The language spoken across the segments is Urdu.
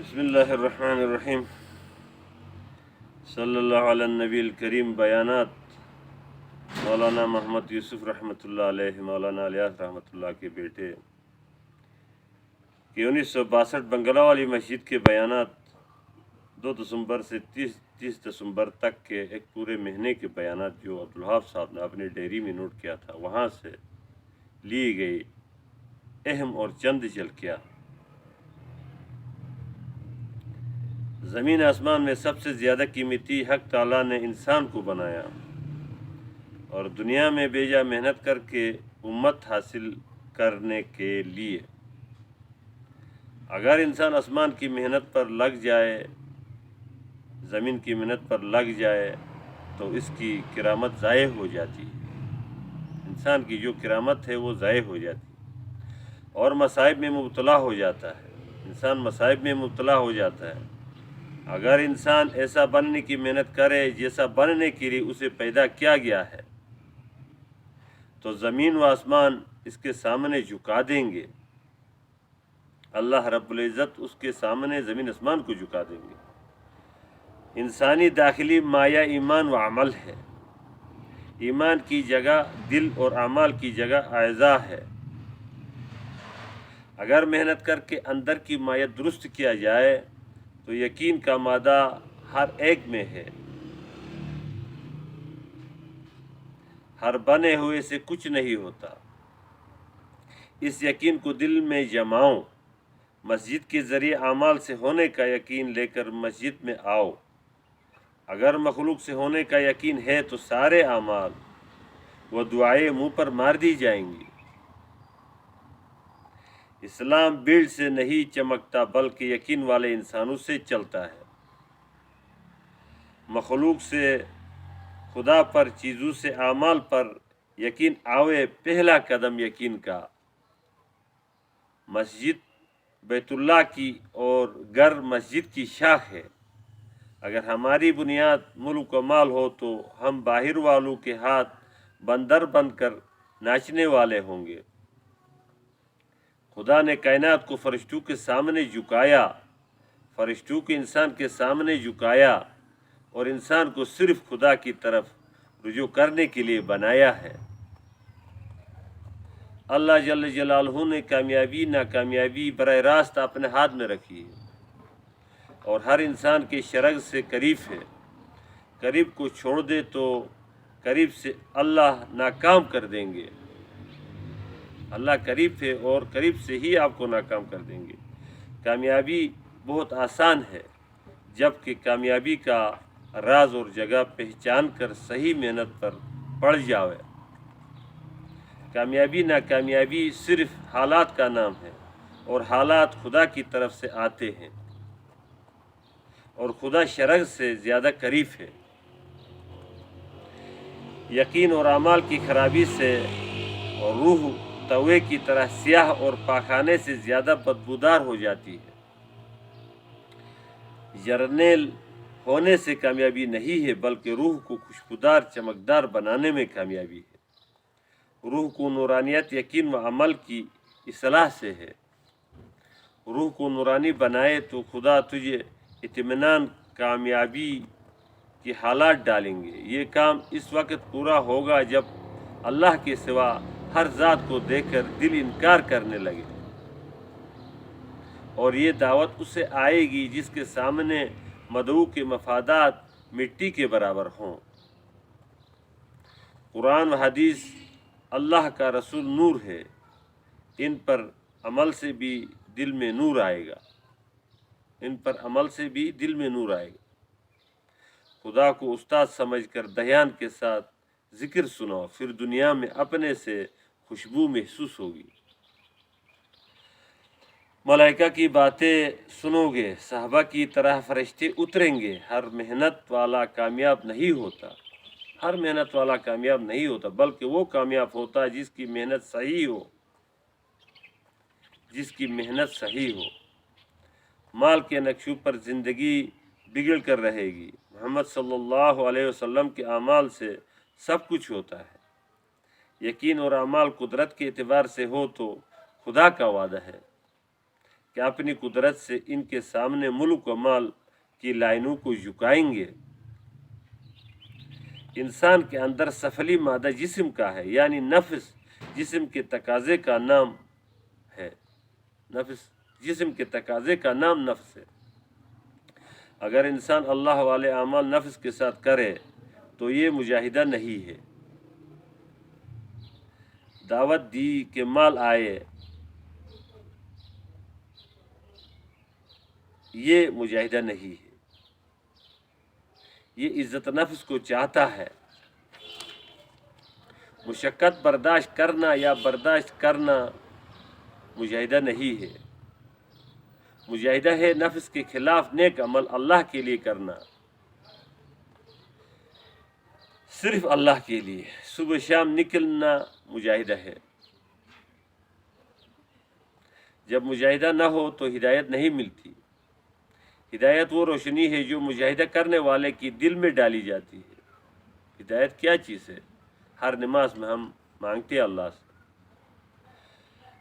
بسم اللہ الرحمن الرحیم صلی اللہ علیہ النبی الکریم۔ بیانات مولانا محمد یوسف رحمۃ اللہ علیہ، مولانا الیاس رحمۃ اللہ کے بیٹے، کہ 1962 بنگلہ والی مسجد کے بیانات 2 دسمبر سے 30 دسمبر تک کے ایک پورے مہینے کے بیانات جو عبدالوہاب صاحب نے اپنی ڈائری میں نوٹ کیا تھا، وہاں سے لی گئی اہم اور چند جھلکیاں۔ زمین آسمان میں سب سے زیادہ قیمتی حق تعالیٰ نے انسان کو بنایا اور دنیا میں بھیجا محنت کر کے امت حاصل کرنے کے لیے۔ اگر انسان آسمان کی محنت پر لگ جائے، زمین کی محنت پر لگ جائے تو اس کی کرامت ضائع ہو جاتی ہے۔ انسان کی جو کرامت ہے وہ ضائع ہو جاتی ہے اور مصائب میں مبتلا ہو جاتا ہے۔ انسان مصائب میں مبتلا ہو جاتا ہے۔ اگر انسان ایسا بننے کی محنت کرے جیسا بننے کے لیے اسے پیدا کیا گیا ہے تو زمین و آسمان اس کے سامنے جھکا دیں گے۔ اللہ رب العزت اس کے سامنے زمین آسمان کو جھکا دیں گے۔ انسانی داخلی مایہ ایمان و عمل ہے۔ ایمان کی جگہ دل اور اعمال کی جگہ اعضاء ہے۔ اگر محنت کر کے اندر کی مایہ درست کیا جائے تو یقین کا مادہ ہر ایک میں ہے۔ ہر بنے ہوئے سے کچھ نہیں ہوتا۔ اس یقین کو دل میں جماؤ۔ مسجد کے ذریعے اعمال سے ہونے کا یقین لے کر مسجد میں آؤ۔ اگر مخلوق سے ہونے کا یقین ہے تو سارے اعمال و دعائیں منہ پر مار دی جائیں گی۔ اسلام بھیڑ سے نہیں چمکتا بلکہ یقین والے انسانوں سے چلتا ہے۔ مخلوق سے خدا پر، چیزوں سے اعمال پر یقین آوے، پہلا قدم یقین کا۔ مسجد بیت اللہ کی اور گھر مسجد کی شاخ ہے۔ اگر ہماری بنیاد ملک و مال ہو تو ہم باہر والوں کے ہاتھ بندر بن کر ناچنے والے ہوں گے۔ خدا نے کائنات کو فرشتوں کے سامنے جھکایا، فرشتوں کو انسان کے سامنے جھکایا اور انسان کو صرف خدا کی طرف رجوع کرنے کے لیے بنایا ہے۔ اللہ جل جلالہ نے کامیابی ناکامیابی براہ راست اپنے ہاتھ میں رکھی ہے اور ہر انسان کے شرگ سے قریب ہے۔ قریب کو چھوڑ دے تو قریب سے اللہ ناکام کر دیں گے۔ اللہ قریب ہے اور قریب سے ہی آپ کو ناکام کر دیں گے۔ کامیابی بہت آسان ہے جبکہ کامیابی کا راز اور جگہ پہچان کر صحیح محنت پر پڑ جاوے۔ کامیابی ناکامیابی صرف حالات کا نام ہے اور حالات خدا کی طرف سے آتے ہیں اور خدا شرگ سے زیادہ قریب ہے۔ یقین اور اعمال کی خرابی سے اور روح توے کی طرح سیاہ اور پاخانے سے زیادہ بدبودار ہو جاتی ہے۔ جرنیل ہونے سے کامیابی نہیں ہے بلکہ روح کو خوشبودار چمکدار بنانے میں کامیابی ہے۔ روح کو نورانیت یقین و عمل کی اصلاح سے ہے۔ روح کو نورانی بنائے تو خدا تجھے اطمینان کامیابی کی حالات ڈالیں گے۔ یہ کام اس وقت پورا ہوگا جب اللہ کے سوا ہر ذات کو دیکھ کر دل انکار کرنے لگے، اور یہ دعوت اسے آئے گی جس کے سامنے مدعو کے مفادات مٹی کے برابر ہوں۔ قرآن و حدیث اللہ کا رسول نور ہے، ان پر عمل سے بھی دل میں نور آئے گا۔ ان پر عمل سے بھی دل میں نور آئے گا۔ خدا کو استاد سمجھ کر دھیان کے ساتھ ذکر سنو، پھر دنیا میں اپنے سے خوشبو محسوس ہوگی۔ ملائکہ کی باتیں سنو گے، صحابہ کی طرح فرشتے اتریں گے۔ ہر محنت والا کامیاب نہیں ہوتا، ہر محنت والا کامیاب نہیں ہوتا بلکہ وہ کامیاب ہوتا ہے جس کی محنت صحیح ہو، جس کی محنت صحیح ہو۔ مال کے نقشوں پر زندگی بگڑ کر رہے گی۔ محمد صلی اللہ علیہ وسلم کے اعمال سے سب کچھ ہوتا ہے۔ یقین اور اعمال قدرت کے اعتبار سے ہو تو خدا کا وعدہ ہے۔ کہ اپنی قدرت سے ان کے سامنے ملک و مال کی لائنوں کو جھکائیں گے۔ انسان کے اندر سفلی مادہ جسم کا ہے، یعنی نفس جسم کے تقاضے کا نام ہے، نفس جسم کے تقاضے کا نام نفس ہے۔ اگر انسان اللہ والے اعمال نفس کے ساتھ کرے تو یہ مجاہدہ نہیں ہے۔ دعوت دی کہ مال آئے، یہ مجاہدہ نہیں ہے، یہ عزت نفس کو چاہتا ہے۔ مشقت برداشت کرنا یا برداشت کرنا مجاہدہ نہیں ہے، مجاہدہ ہے نفس کے خلاف نیک عمل اللہ کے لیے کرنا، صرف اللہ کے لیے صبح شام نکلنا مجاہدہ ہے۔ جب مجاہدہ نہ ہو تو ہدایت نہیں ملتی۔ ہدایت وہ روشنی ہے جو مجاہدہ کرنے والے کی دل میں ڈالی جاتی ہے۔ ہدایت کیا چیز ہے؟ ہر نماز میں ہم مانگتے ہیں اللہ سے،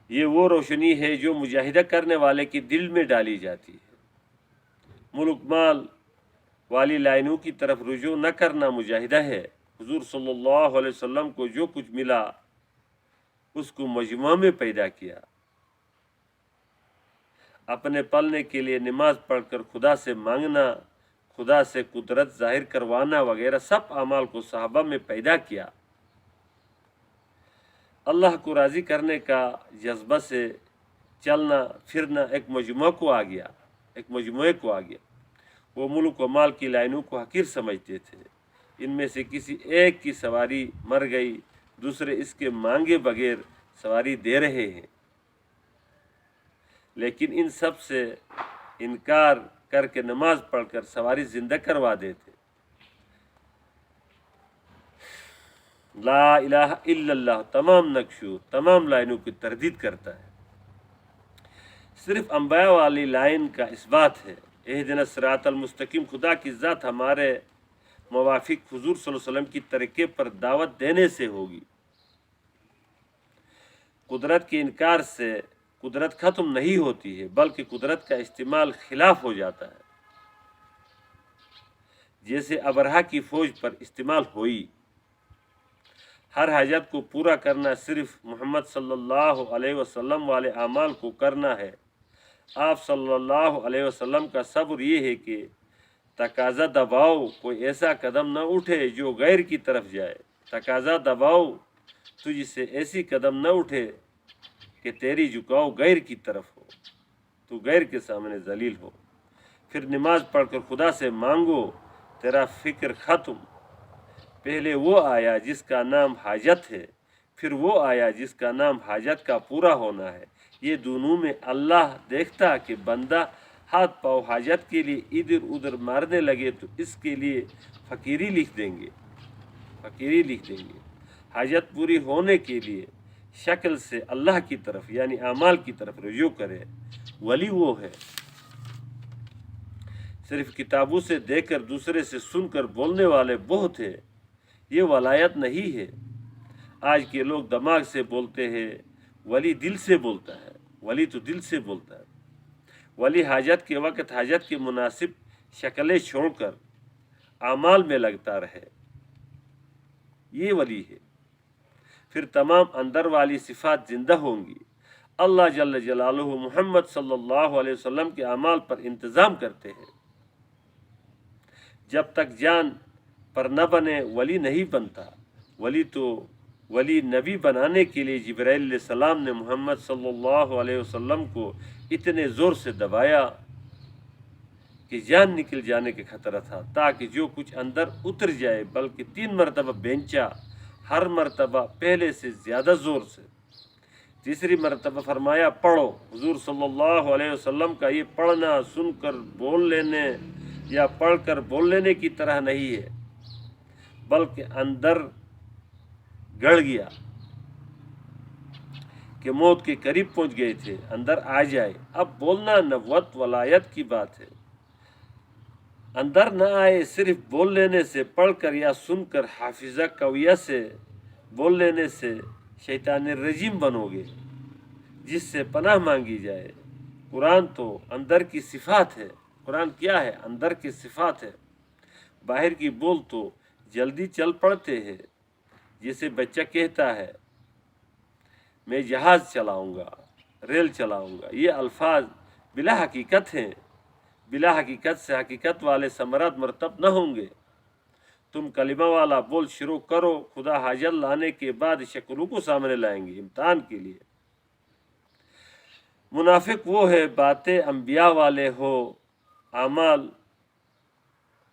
یہ وہ روشنی ہے جو مجاہدہ کرنے والے کی دل میں ڈالی جاتی ہے۔ ملک مال والی لائنوں کی طرف رجوع نہ کرنا مجاہدہ ہے۔ حضور صلی اللہ علیہ وسلم کو جو کچھ ملا اس کو مجموعہ میں پیدا کیا۔ اپنے پلنے کے لیے نماز پڑھ کر خدا سے مانگنا، خدا سے قدرت ظاہر کروانا وغیرہ سب اعمال کو صحابہ میں پیدا کیا۔ اللہ کو راضی کرنے کا جذبہ سے چلنا پھرنا ایک مجموعے کو آ گیا۔ وہ ملک و مال کی لائنوں کو حقیر سمجھتے تھے۔ ان میں سے کسی ایک کی سواری مر گئی، دوسرے اس کے مانگے بغیر سواری دے رہے ہیں، لیکن ان سب سے انکار کر کے نماز پڑھ کر سواری زندہ کروا دیتے۔ لا الہ الا اللہ تمام نقشوں تمام لائنوں کی تردید کرتا ہے، صرف انبیاء والی لائن کا اثبات ہے۔ اہدنا الصراط المستقیم خدا کی ذات ہمارے موافق حضور صلی اللہ علیہ وسلم کی طریقے پر دعوت دینے سے ہوگی۔ قدرت کے انکار سے قدرت ختم نہیں ہوتی ہے، بلکہ قدرت کا استعمال خلاف ہو جاتا ہے، جیسے ابرہہ کی فوج پر استعمال ہوئی۔ ہر حاجت کو پورا کرنا صرف محمد صلی اللہ علیہ وسلم والے اعمال کو کرنا ہے۔ آپ صلی اللہ علیہ وسلم کا صبر یہ ہے کہ تقاضا دباؤ، کوئی ایسا قدم نہ اٹھے جو غیر کی طرف جائے۔ تقاضا دباؤ، تجھ سے ایسی قدم نہ اٹھے کہ تیری جھکاؤ غیر کی طرف ہو، تو غیر کے سامنے ذلیل ہو۔ پھر نماز پڑھ کر خدا سے مانگو، تیرا فکر ختم۔ پہلے وہ آیا جس کا نام حاجت ہے، پھر وہ آیا جس کا نام حاجت کا پورا ہونا ہے۔ یہ دونوں میں اللہ دیکھتا کہ بندہ ہاتھ پاؤں حاجت کے لیے ادھر ادھر مارنے لگے تو اس کے لیے فقیری لکھ دیں گے۔ حاجت پوری ہونے کے لیے شکل سے اللہ کی طرف یعنی اعمال کی طرف رجوع کرے۔ ولی وہ ہے، صرف کتابوں سے دیکھ کر دوسرے سے سن کر بولنے والے بہت ہیں، یہ ولایت نہیں ہے۔ آج کے لوگ دماغ سے بولتے ہیں، ولی دل سے بولتا ہے۔ ولی تو دل سے بولتا ہے۔ ولی حاجت کے وقت حاجت کی مناسب شکلیں چھوڑ کر اعمال میں لگتا رہے، یہ ولی ہے۔ پھر تمام اندر والی صفات زندہ ہوں گی۔ اللہ جل جلالہ محمد صلی اللہ علیہ وسلم کے اعمال پر انتظام کرتے ہیں۔ جب تک جان پر نہ بنے ولی نہیں بنتا۔ ولی نبی بنانے کے لیے جبرائیل علیہ السلام نے محمد صلی اللہ علیہ وسلم کو اتنے زور سے دبایا کہ جان نکل جانے کے خطرہ تھا، تاکہ جو کچھ اندر اتر جائے، بلکہ 3 مرتبہ بینچا، ہر مرتبہ پہلے سے زیادہ زور سے۔ تیسری مرتبہ فرمایا پڑھو۔ حضور صلی اللہ علیہ وسلم کا یہ پڑھنا سن کر بول لینے یا پڑھ کر بول لینے کی طرح نہیں ہے، بلکہ اندر گڑ گیا کہ موت کے قریب پہنچ گئے تھے، اندر آ جائے۔ اب بولنا نبوت ولایت کی بات ہے، اندر نہ آئے۔ صرف بول لینے سے، پڑھ کر یا سن کر حافظہ قویہ سے بول لینے سے شیطان الرجیم بنو گے، جس سے پناہ مانگی جائے۔ قرآن تو اندر کی صفات ہے. قرآن کیا ہے؟ اندر کی صفات ہے. باہر کی بول تو جلدی چل پڑتے ہیں. جیسے بچہ کہتا ہے میں جہاز چلاؤں گا، ریل چلاؤں گا. یہ الفاظ بلا حقیقت ہیں. بلا حقیقت سے حقیقت والے ثمرات مرتب نہ ہوں گے. تم کلمہ والا بول شروع کرو، خدا حاجت لانے کے بعد شکلوں کو سامنے لائیں گے امتحان کے لیے. منافق وہ ہے باتیں انبیاء والے ہو، اعمال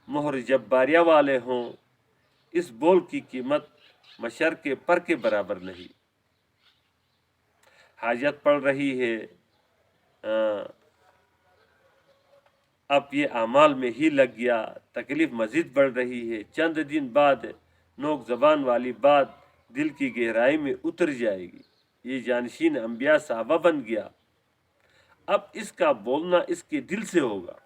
مہر جباریہ والے ہوں. اس بول کی قیمت مشر کے پر کے برابر نہیں. حاجت پڑ رہی ہے، اب یہ اعمال میں ہی لگ گیا، تکلیف مزید بڑھ رہی ہے. چند دن بعد نوک زبان والی بات دل کی گہرائی میں اتر جائے گی. یہ جانشین انبیاء صحابہ بن گیا. اب اس کا بولنا اس کے دل سے ہوگا.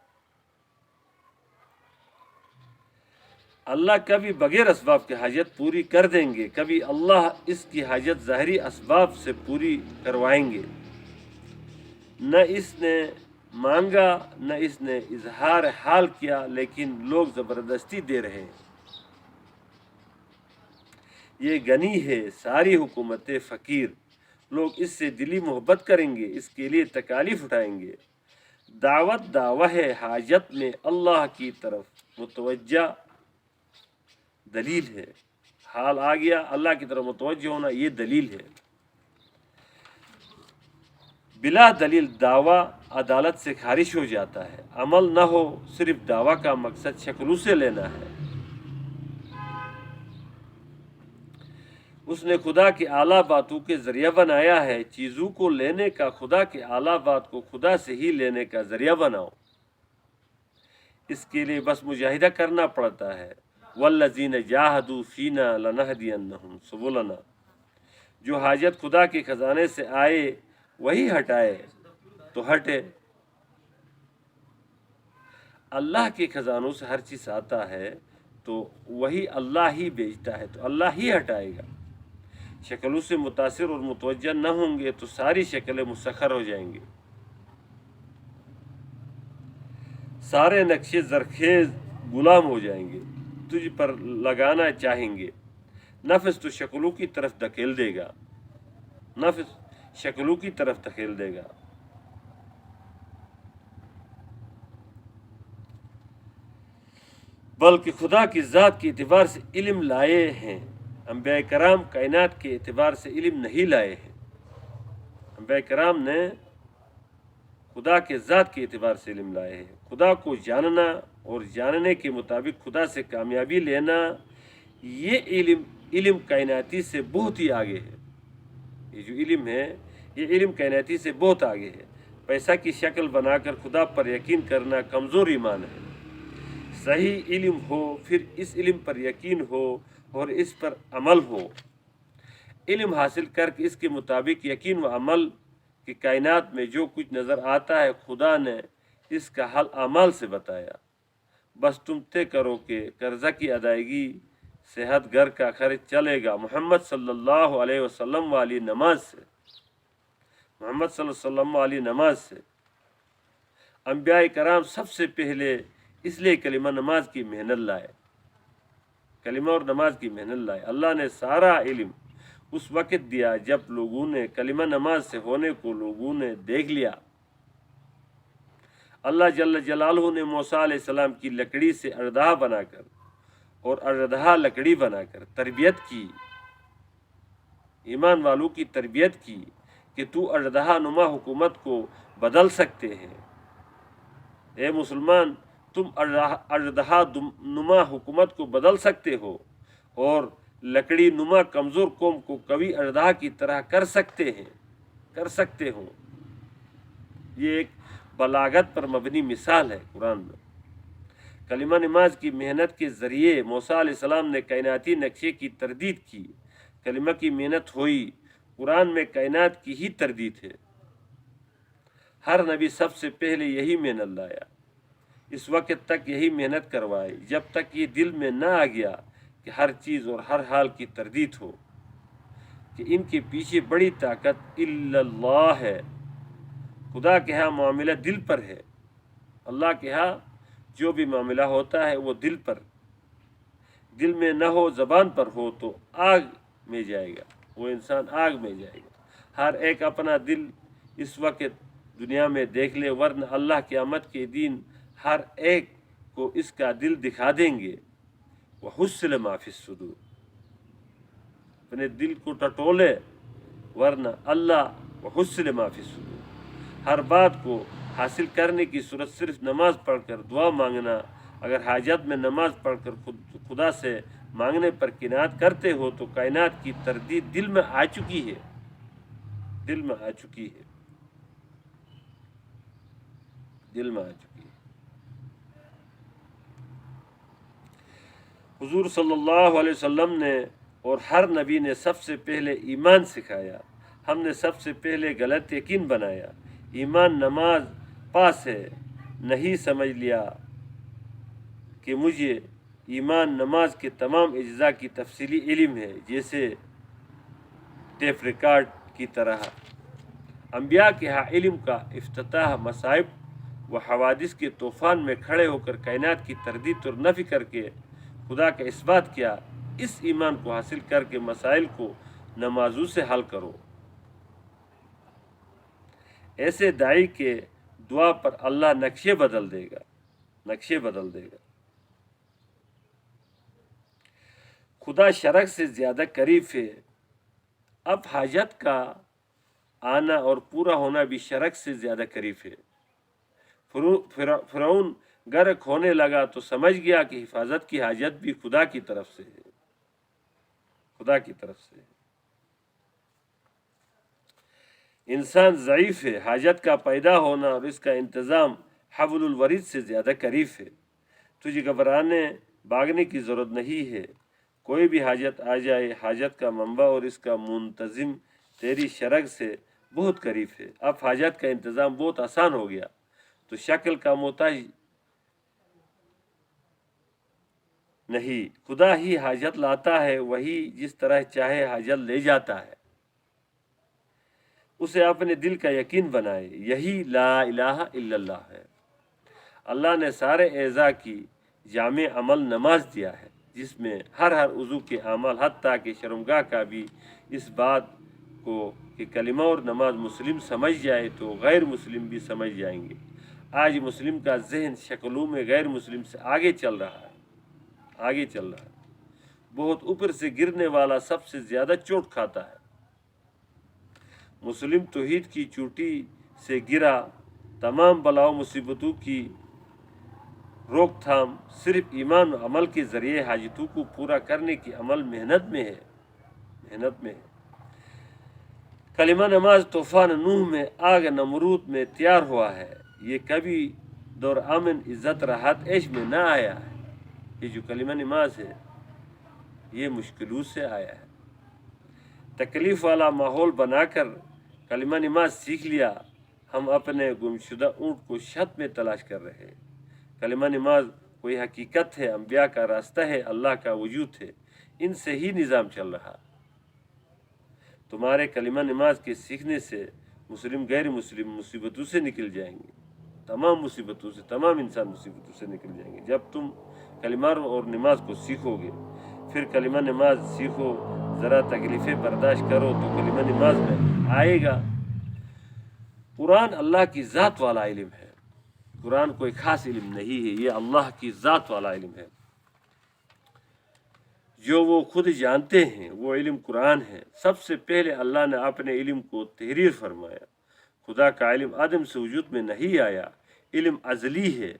اللہ کبھی بغیر اسباب کے حاجت پوری کر دیں گے، کبھی اللہ اس کی حاجت ظاہری اسباب سے پوری کروائیں گے. نہ اس نے مانگا نہ اس نے اظہار حال کیا، لیکن لوگ زبردستی دے رہے ہیں. یہ غنی ہے ساری حکومت فقیر. لوگ اس سے دلی محبت کریں گے، اس کے لیے تکالیف اٹھائیں گے. دعوت دعوت ہے حاجت میں اللہ کی طرف متوجہ دلیل ہے. حال آ گیا، اللہ کی طرف متوجہ ہونا یہ دلیل ہے. بلا دلیل دعویٰ عدالت سے خارج ہو جاتا ہے. عمل نہ ہو، صرف دعویٰ کا مقصد شکلوں سے لینا ہے. اس نے خدا کی اعلیٰ باتوں کے ذریعہ بنایا ہے. چیزوں کو لینے کا خدا کی اعلیٰ بات کو خدا سے ہی لینے کا ذریعہ بناؤ. اس کے لیے بس مجاہدہ کرنا پڑتا ہے. والذین جاہدوا فینا لنہدینہم سبلنا. جو حاجت خدا کے خزانے سے آئے وہی ہٹائے تو ہٹے. اللہ کے خزانوں سے ہر چیز آتا ہے تو وہی اللہ ہی بیچتا ہے تو اللہ ہی ہٹائے گا. شکلوں سے متاثر اور متوجہ نہ ہوں گے تو ساری شکلیں مسخر ہو جائیں گے. سارے نقشے زرخیز غلام ہو جائیں گے، تجھ پر لگانا چاہیں گے. نفس تو شکلوں کی طرف دھکیل دے گا. نفس شکلوں کی طرف دھکیل دے گا. بلکہ خدا کی ذات کے اعتبار سے علم لائے ہیں. انبیاء کرام کائنات کے اعتبار سے علم نہیں لائے ہیں. انبیاء کرام نے خدا کے ذات کے اعتبار سے علم لائے ہیں. خدا کو جاننا اور جاننے کے مطابق خدا سے کامیابی لینا، یہ علم کائناتی سے بہت ہی آگے ہے. یہ جو علم ہے یہ علم کائناتی سے بہت آگے ہے. پیسہ کی شکل بنا کر خدا پر یقین کرنا کمزور ایمان ہے. صحیح علم ہو، پھر اس علم پر یقین ہو اور اس پر عمل ہو. علم حاصل کر کے اس کے مطابق یقین و عمل کہ کائنات میں جو کچھ نظر آتا ہے خدا نے اس کا حل اعمال سے بتایا. بس تم طے کرو کہ قرضہ کی ادائیگی، صحت، گھر کا خرچ چلے گا محمد صلی اللہ علیہ وسلم والی نماز سے. محمد صلی اللہ علیہ وسلم والی نماز سے. انبیاء کرام سب سے پہلے اس لیے کلمہ نماز کی محنت لائے. کلمہ اور نماز کی محنت لائے. اللہ نے سارا علم اس وقت دیا جب لوگوں نے کلمہ نماز سے ہونے کو لوگوں نے دیکھ لیا. اللہ جل جلالہ نے موسیٰ علیہ السلام کی لکڑی سے اژدہا بنا کر اور اژدہا لکڑی بنا کر تربیت کی. ایمان والوں کی تربیت کی کہ تو اژدہا نما حکومت کو بدل سکتے ہیں. اے مسلمان، تم اژدہا نما حکومت کو بدل سکتے ہو اور لکڑی نما کمزور قوم کو کبھی اژدہا کی طرح کر سکتے ہو. یہ ایک بلاغت پر مبنی مثال ہے قرآن میں. کلمہ نماز کی محنت کے ذریعے موسیٰ علیہ السلام نے کائناتی نقشے کی تردید کی. کلمہ کی محنت ہوئی. قرآن میں کائنات کی ہی تردید ہے. ہر نبی سب سے پہلے یہی محنت لایا. اس وقت تک یہی محنت کروائی جب تک یہ دل میں نہ آ گیا کہ ہر چیز اور ہر حال کی تردید ہو، کہ ان کے پیچھے بڑی طاقت الا اللہ ہے. خدا کے ہاں معاملہ دل پر ہے، اللہ کے ہاں جو بھی معاملہ ہوتا ہے وہ دل پر، دل میں نہ ہو زبان پر ہو تو آگ میں جائے گا، وہ انسان آگ میں جائے گا۔ ہر ایک اپنا دل اس وقت دنیا میں دیکھ لے، ورنہ اللہ قیامت کے دن ہر ایک کو اس کا دل دکھا دیں گے۔ وَحُصِّلَ مَا فِي الصُّدُورِ، اپنے دل کو ٹٹولے، ورنہ اللہ وَحُصِّلَ مَا فِي الصُّدُورِ، ہر بات کو حاصل کرنے کی صورت صرف نماز پڑھ کر دعا مانگنا۔ اگر حاجت میں نماز پڑھ کر خدا سے مانگنے پر قناعت کرتے ہو تو کائنات کی تردید دل میں آ چکی ہے، دل میں آ چکی ہے، دل میں آ چکی ہے۔ حضور صلی اللہ علیہ وسلم نے اور ہر نبی نے سب سے پہلے ایمان سکھایا، ہم نے سب سے پہلے غلط یقین بنایا۔ ایمان نماز پاس ہے، نہیں سمجھ لیا کہ مجھے ایمان نماز کے تمام اجزاء کی تفصیلی علم ہے، جیسے ٹیپ ریکارڈ کی طرح۔ انبیاء کے ہاں علم کا افتتاح مصائب و حوادث کے طوفان میں کھڑے ہو کر کائنات کی تردید اور نفی کر کے خدا کا اثبات کیا۔ اس ایمان کو حاصل کر کے مسائل کو نمازوں سے حل کرو۔ ایسے داعی کے دعا پر اللہ نقشے بدل دے گا، نقشے بدل دے گا۔ خدا شرک سے زیادہ قریب ہے۔ اب حاجت کا آنا اور پورا ہونا بھی شرک سے زیادہ قریب ہے۔ فرعون غرق ہونے لگا تو سمجھ گیا کہ حفاظت کی حاجت بھی خدا کی طرف سے ہے، خدا کی طرف سے ہے۔ انسان ضعیف ہے، حاجت کا پیدا ہونا اور اس کا انتظام حبل الورید سے زیادہ قریب ہے۔ تجھے گھبرانے بھاگنے کی ضرورت نہیں ہے، کوئی بھی حاجت آ جائے، حاجت کا منبع اور اس کا منتظم تیری شرک سے بہت قریب ہے۔ اب حاجت کا انتظام بہت آسان ہو گیا، تو شکل کا محتاج نہیں، خدا ہی حاجت لاتا ہے، وہی جس طرح چاہے حاجت لے جاتا ہے۔ اسے اپنے دل کا یقین بنائے، یہی لا الہ الا اللہ ہے۔ اللہ نے سارے اعضاء کی جامع عمل نماز دیا ہے، جس میں ہر عضو کے اعمال، حتیٰ کہ شرمگاہ کا بھی، اس بات کو کہ کلمہ اور نماز مسلم سمجھ جائے تو غیر مسلم بھی سمجھ جائیں گے۔ آج مسلم کا ذہن شکلوں میں غیر مسلم سے آگے چل رہا ہے، آگے چل رہا ہے۔ بہت اوپر سے گرنے والا سب سے زیادہ چوٹ کھاتا ہے۔ مسلم توحید کی چوٹی سے گرا، تمام بلاؤں مصیبتوں کی روک تھام صرف ایمان و عمل کے ذریعے حاجتوں کو پورا کرنے کی عمل محنت میں ہے، محنت میں ہے۔ کلمہ نماز طوفان نوح میں، آگ نمرود میں تیار ہوا ہے، یہ کبھی دور امن عزت راحت عیش میں نہ آیا ہے۔ یہ جو کلمہ نماز ہے یہ مشکلوں سے آیا ہے۔ تکلیف والا ماحول بنا کر کلمہ نماز سیکھ لیا، ہم اپنے گمشدہ اونٹ کو شت میں تلاش کر رہے ہیں۔ کلمہ نماز کوئی حقیقت ہے، انبیاء کا راستہ ہے، اللہ کا وجود ہے، ان سے ہی نظام چل رہا۔ تمہارے کلمہ نماز کے سیکھنے سے مسلم غیر مسلم مصیبتوں سے نکل جائیں گے، تمام مصیبتوں سے، تمام انسان مصیبتوں سے نکل جائیں گے جب تم کلمہ اور نماز کو سیکھو گے۔ پھر کلمہ نماز سیکھو، ذرا تکلیفیں برداشت کرو تو کلمہ نماز میں آئے گا۔ قرآن اللہ کی ذات والا علم ہے، قرآن کوئی خاص علم نہیں ہے، یہ اللہ کی ذات والا علم ہے۔ جو وہ خود جانتے ہیں وہ علم قرآن ہے۔ سب سے پہلے اللہ نے اپنے علم کو تحریر فرمایا۔ خدا کا علم عدم سے وجود میں نہیں آیا، علم ازلی ہے۔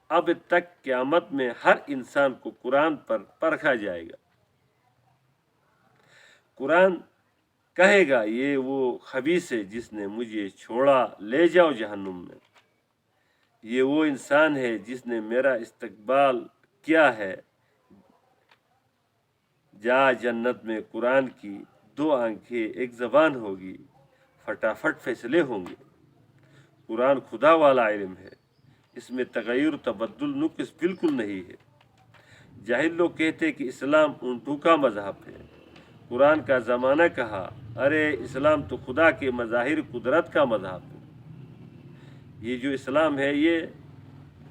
اب تک قیامت میں ہر انسان کو قرآن پر پرکھا جائے گا۔ قرآن کہے گا یہ وہ خبیث ہے جس نے مجھے چھوڑا، لے جاؤ جہنم میں۔ یہ وہ انسان ہے جس نے میرا استقبال کیا ہے، جا جنت میں۔ قرآن کی دو آنکھیں ایک زبان ہوگی، فٹافٹ فیصلے ہوں گے۔ قرآن خدا والا علم ہے، اس میں تغیر تبدل نقص بالکل نہیں ہے۔ جاہل لوگ کہتے کہ اسلام اونٹوں کا مذہب ہے۔ قرآن کا زمانہ کہا، ارے اسلام تو خدا کے مظاہر قدرت کا مذہب ہے۔ یہ جو اسلام ہے یہ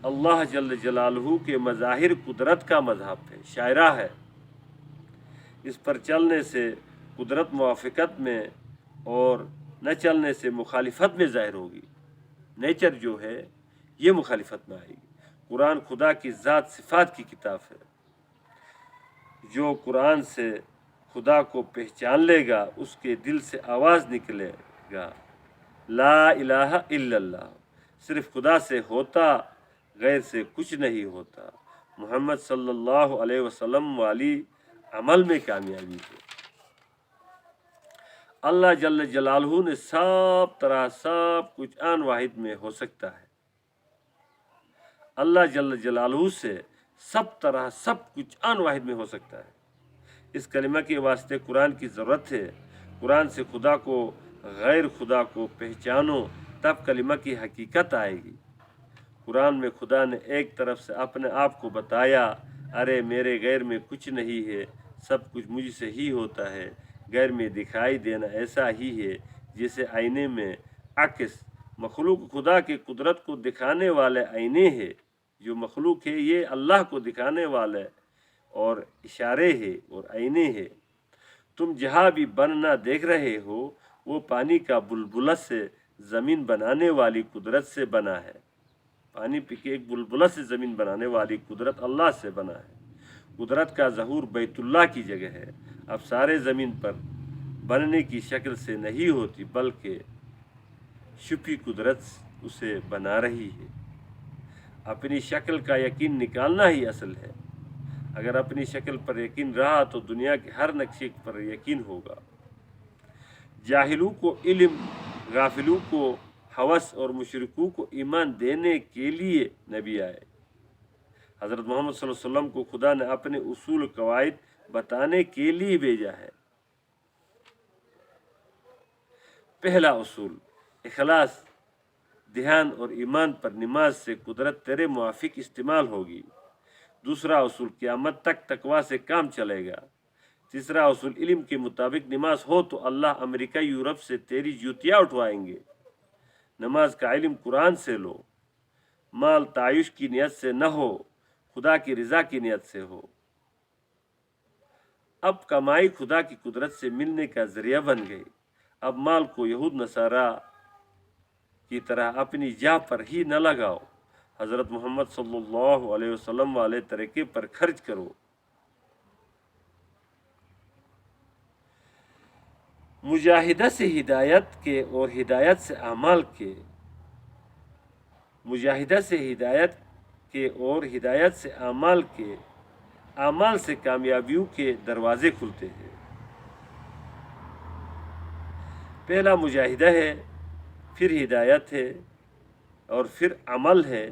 اللہ جل جلالہ کے مظاہر قدرت کا مذہب ہے، شاعرہ ہے۔ اس پر چلنے سے قدرت موافقت میں اور نہ چلنے سے مخالفت میں ظاہر ہوگی۔ نیچر جو ہے یہ مخالفت میں آئے گی۔ قرآن خدا کی ذات صفات کی کتاب ہے۔ جو قرآن سے خدا کو پہچان لے گا اس کے دل سے آواز نکلے گا، لا الہ الا اللہ، صرف خدا سے ہوتا، غیر سے کچھ نہیں ہوتا۔ محمد صلی اللہ علیہ وسلم والی عمل میں کامیابی ہے۔ اللہ جل جلالہ نے سب طرح سب کچھ آن واحد میں ہو سکتا ہے۔ اللہ جل جلالہ سے سب طرح سب کچھ آن واحد میں ہو سکتا ہے۔ اس کلمہ کے واسطے قرآن کی ضرورت ہے۔ قرآن سے خدا کو غیر خدا کو پہچانو تب کلمہ کی حقیقت آئے گی۔ قرآن میں خدا نے ایک طرف سے اپنے آپ کو بتایا، ارے میرے غیر میں کچھ نہیں ہے، سب کچھ مجھ سے ہی ہوتا ہے۔ غیر میں دکھائی دینا ایسا ہی ہے جیسے آئینے میں عکس۔ مخلوق خدا کی قدرت کو دکھانے والے آئینے ہے۔ جو مخلوق ہے یہ اللہ کو دکھانے والے اور اشارے ہے اور آئینے ہے۔ تم جہاں بھی بننا دیکھ رہے ہو وہ پانی کا بلبلہ سے زمین بنانے والی قدرت سے بنا ہے۔ پانی پی کے ایک بلبلہ سے زمین بنانے والی قدرت اللہ سے بنا ہے۔ قدرت کا ظہور بیت اللہ کی جگہ ہے۔ اب سارے زمین پر بننے کی شکل سے نہیں ہوتی بلکہ چھپی قدرت اسے بنا رہی ہے۔ اپنی شکل کا یقین نکالنا ہی اصل ہے۔ اگر اپنی شکل پر یقین رہا تو دنیا کے ہر نقشے پر یقین ہوگا۔ جاہلوں کو علم، غافلوں کو ہوس اور مشرکوں کو ایمان دینے کے لیے نبی آئے۔ حضرت محمد صلی اللہ علیہ وسلم کو خدا نے اپنے اصول قواعد بتانے کے لیے بھیجا ہے۔ پہلا اصول اخلاص، دھیان اور ایمان پر نماز سے قدرت تیرے موافق استعمال ہوگی۔ دوسرا اصول قیامت تک تقوی سے کام چلے گا۔ تیسرا اصول علم کے مطابق نماز ہو تو اللہ امریکہ یورپ سے تیری جوتیاں اٹھوائیں گے۔ نماز کا علم قرآن سے لو۔ مال تعیش کی نیت سے نہ ہو، خدا کی رضا کی نیت سے ہو۔ اب کمائی خدا کی قدرت سے ملنے کا ذریعہ بن گئی۔ اب مال کو یہود نصارہ کی طرح اپنی جاہ پر ہی نہ لگاؤ، حضرت محمد صلی اللہ علیہ وسلم والے طریقے پر خرچ کرو۔ مجاہدہ سے ہدایت کے اور ہدایت سے اعمال کے، مجاہدہ سے ہدایت کے اور ہدایت سے اعمال کے، اعمال سے کامیابیوں کے دروازے کھلتے ہیں۔ پہلا مجاہدہ ہے، پھر ہدایت ہے اور پھر عمل ہے،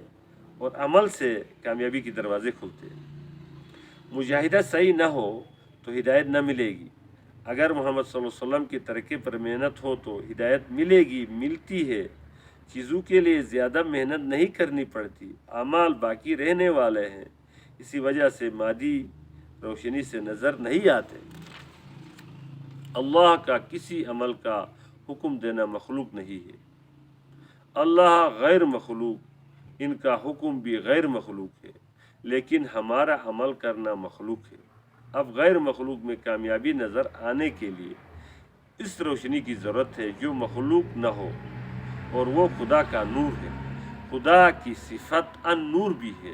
اور عمل سے کامیابی کے دروازے کھلتے ہیں۔ مجاہدہ صحیح نہ ہو تو ہدایت نہ ملے گی۔ اگر محمد صلی اللہ علیہ وسلم کے طریقے پر محنت ہو تو ہدایت ملے گی، ملتی ہے۔ چیزوں کے لیے زیادہ محنت نہیں کرنی پڑتی، اعمال باقی رہنے والے ہیں، اسی وجہ سے مادی روشنی سے نظر نہیں آتے۔ اللہ کا کسی عمل کا حکم دینا مخلوق نہیں ہے۔ اللہ غیر مخلوق، ان کا حکم بھی غیر مخلوق ہے، لیکن ہمارا عمل کرنا مخلوق ہے۔ اب غیر مخلوق میں کامیابی نظر آنے کے لیے اس روشنی کی ضرورت ہے جو مخلوق نہ ہو، اور وہ خدا کا نور ہے۔ خدا کی صفت ان نور بھی ہے۔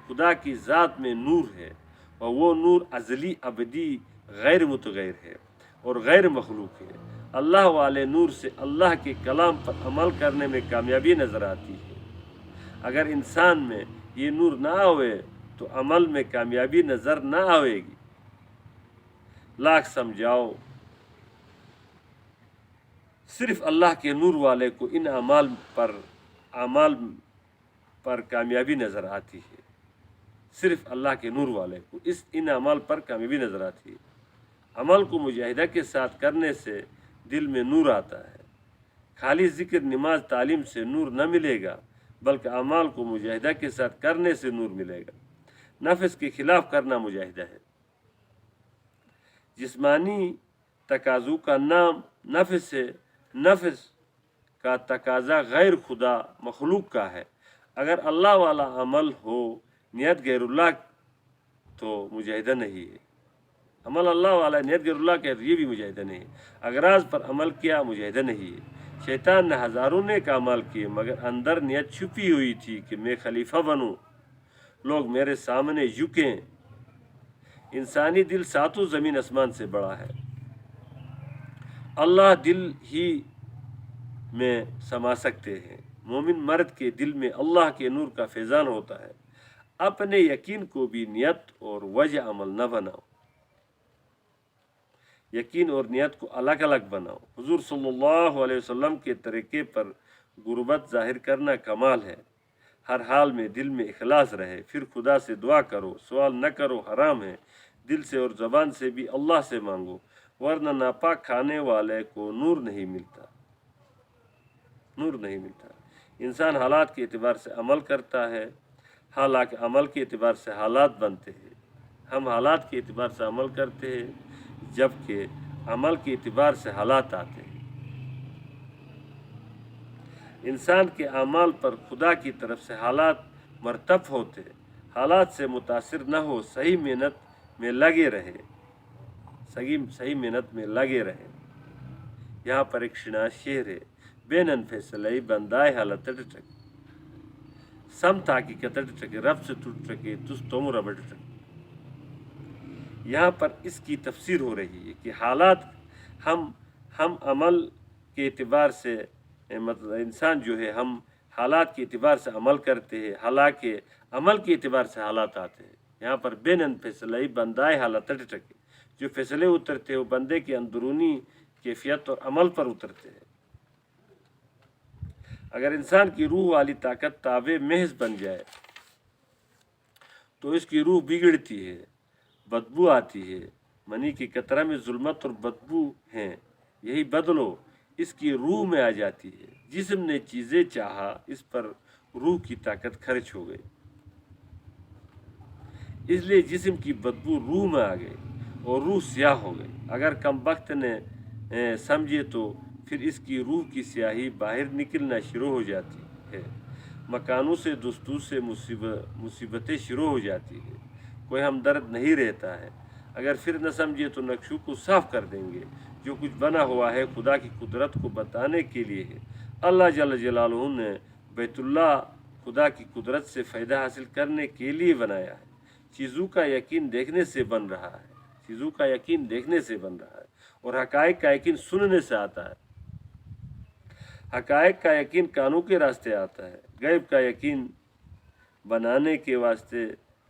خدا کی ذات میں نور ہے، اور وہ نور ازلی ابدی غیر متغیر ہے اور غیر مخلوق ہے۔ اللہ والے نور سے اللہ کے کلام پر عمل کرنے میں کامیابی نظر آتی ہے۔ اگر انسان میں یہ نور نہ ہوئے تو عمل میں کامیابی نظر نہ آئے گی۔ لاکھ سمجھاؤ، صرف اللہ کے نور والے کو ان اعمال پر کامیابی نظر آتی ہے۔ صرف اللہ کے نور والے کو ان اعمال پر کامیابی نظر آتی ہے۔ عمل کو مجاہدہ کے ساتھ کرنے سے دل میں نور آتا ہے۔ خالی ذکر، نماز، تعلیم سے نور نہ ملے گا، بلکہ اعمال کو مجاہدہ کے ساتھ کرنے سے نور ملے گا۔ نفس کے خلاف کرنا مجاہدہ ہے۔ جسمانی تقاضوں کا نام نفس ہے۔ نفس کا تقاضا غیر خدا مخلوق کا ہے۔ اگر اللہ والا عمل ہو، نیت غیر اللہ تو مجاہدہ نہیں ہے۔ عمل اللہ والا نیت غیر اللہ کا تو یہ بھی مجاہدہ نہیں ہے۔ اغراض پر عمل کیا مجاہدہ نہیں ہے۔ شیطان نے ہزاروں نیک اعمال کیے مگر اندر نیت چھپی ہوئی تھی کہ میں خلیفہ بنوں، لوگ میرے سامنے جھکیں۔ انسانی دل ساتوں زمین آسمان سے بڑا ہے۔ اللہ دل ہی میں سما سکتے ہیں۔ مومن مرد کے دل میں اللہ کے نور کا فیضان ہوتا ہے۔ اپنے یقین کو بھی نیت اور وجہ عمل نہ بناؤ، یقین اور نیت کو الگ الگ بناؤ۔ حضور صلی اللہ علیہ وسلم کے طریقے پر غربت ظاہر کرنا کمال ہے۔ ہر حال میں دل میں اخلاص رہے، پھر خدا سے دعا کرو، سوال نہ کرو حرام ہے، دل سے اور زبان سے بھی اللہ سے مانگو، ورنہ ناپاک کھانے والے کو نور نہیں ملتا۔ انسان حالات کے اعتبار سے عمل کرتا ہے، حالانکہ عمل کے اعتبار سے حالات بنتے ہیں۔ ہم حالات کے اعتبار سے عمل کرتے ہیں جبکہ عمل کے اعتبار سے حالات آتے ہیں۔ انسان کے اعمال پر خدا کی طرف سے حالات مرتب ہوتے، حالات سے متاثر نہ ہو، صحیح محنت میں لگے رہے۔ یہاں پر ایک شعر ہے، بینن فیصلے بندائے حالت ٹک سم تاکی کتٹ ٹک رب سے ٹوٹ ٹکے تس تم ربٹ ٹک۔ یہاں پر اس کی تفسیر ہو رہی ہے کہ حالات ہم عمل کے اعتبار سے مطلب انسان جو ہے ہم حالات کے اعتبار سے عمل کرتے ہیں، حالانکہ عمل کے اعتبار سے حالات آتے ہیں۔ یہاں پر بینن فیصلے بندائے حالت ٹکے، جو فیصلے اترتے ہیں وہ بندے کے اندرونی کیفیت اور عمل پر اترتے ہیں۔ اگر انسان کی روح والی طاقت تابع محض بن جائے تو اس کی روح بگڑتی ہے، بدبو آتی ہے۔ منی کی قطرہ میں ظلمت اور بدبو ہیں، یہی بدلو اس کی روح میں آ جاتی ہے۔ جسم نے چیزیں چاہا، اس پر روح کی طاقت خرچ ہو گئی، اس لیے جسم کی بدبو روح میں آ گئی اور روح سیاہ ہو گئی۔ اگر کم بخت نے سمجھے تو پھر اس کی روح کی سیاہی باہر نکلنا شروع ہو جاتی ہے، مکانوں سے دستور سے مصیبتیں شروع ہو جاتی ہے، کوئی ہمدرد نہیں رہتا ہے۔ اگر پھر نہ سمجھے تو نقشوں کو صاف کر دیں گے۔ جو کچھ بنا ہوا ہے خدا کی قدرت کو بتانے کے لیے ہے۔ اللہ جل جلالہ نے بیت اللہ خدا کی قدرت سے فائدہ حاصل کرنے کے لیے بنایا ہے۔ چیزوں کا یقین دیکھنے سے بن رہا ہے، اور حقائق کا یقین سننے سے آتا ہے۔ حقائق کا یقین کانوں کے راستے آتا ہے۔ غیب کا یقین بنانے کے واسطے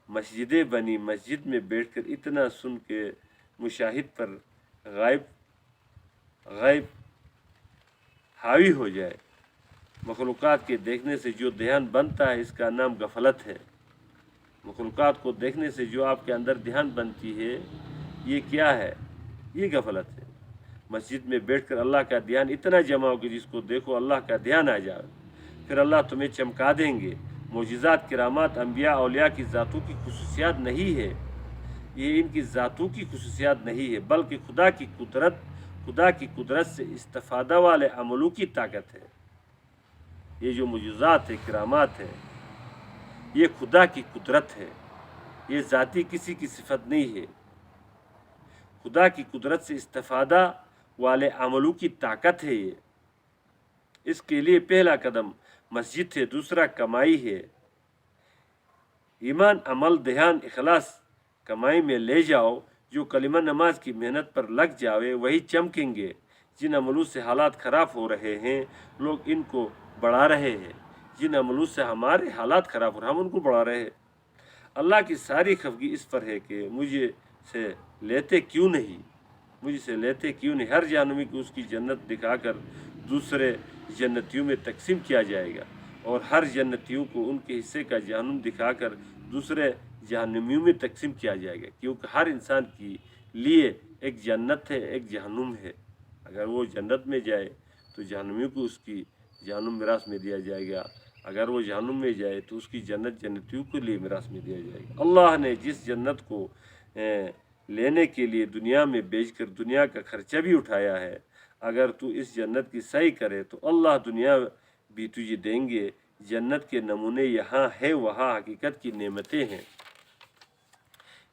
مسجدیں بنی، مسجد میں بیٹھ کر اتنا سن کے مشاہد پر غیب حاوی ہو جائے۔ مخلوقات کے دیکھنے سے جو دھیان بنتا ہے اس کا نام غفلت ہے۔ مخلوقات کو دیکھنے سے جو آپ کے اندر دھیان بنتی ہے یہ کیا ہے؟ یہ غفلت ہے۔ مسجد میں بیٹھ کر اللہ کا دھیان اتنا جماؤ کہ جس کو دیکھو اللہ کا دھیان آ جائے، پھر اللہ تمہیں چمکا دیں گے۔ معجزات، کرامات انبیاء اولیاء کی ذاتوں کی خصوصیات نہیں ہے، یہ ان کی ذاتوں کی خصوصیات نہیں ہے، بلکہ خدا کی قدرت سے استفادہ والے عملوں کی طاقت ہے۔ یہ جو معجزات ہے، کرامات ہے، یہ خدا کی قدرت ہے، یہ ذاتی کسی کی صفت نہیں ہے۔ خدا کی قدرت سے استفادہ والے عملوں کی طاقت ہے۔ یہ اس کے لیے پہلا قدم مسجد ہے، دوسرا کمائی ہے۔ ایمان، عمل، دھیان، اخلاص کمائی میں لے جاؤ۔ جو کلمہ نماز کی محنت پر لگ جاوے وہی چمکیں گے۔ جن عملوں سے حالات خراب ہو رہے ہیں لوگ ان کو بڑھا رہے ہیں، جن عملوں سے ہمارے حالات خراب ہو رہے ہیں ہم ان کو بڑھا رہے ہیں۔ اللہ کی ساری خفگی اس پر ہے کہ مجھ سے لیتے کیوں نہیں۔ ہر جہنمی کو اس کی جنت دکھا کر دوسرے جنتیوں میں تقسیم کیا جائے گا، اور ہر جنتیوں کو ان کے حصے کا جہنم دکھا کر دوسرے جہنمیوں میں تقسیم کیا جائے گا، کیونکہ ہر انسان کے لیے ایک جنت ہے، ایک جہنم ہے۔ اگر وہ جنت میں جائے تو جہنمیوں کو اس کی جہنم میراث میں دیا جائے گا، اگر وہ جہنم میں جائے تو اس کی جنت جنتیوں کے لیے میراث میں دیا جائے گا۔ اللہ نے جس جنت کو لینے کے لیے دنیا میں بیچ کر دنیا کا خرچہ بھی اٹھایا ہے، اگر تو اس جنت کی صحیح کرے تو اللہ دنیا بھی تجھے دیں گے۔ جنت کے نمونے یہاں ہے، وہاں حقیقت کی نعمتیں ہیں۔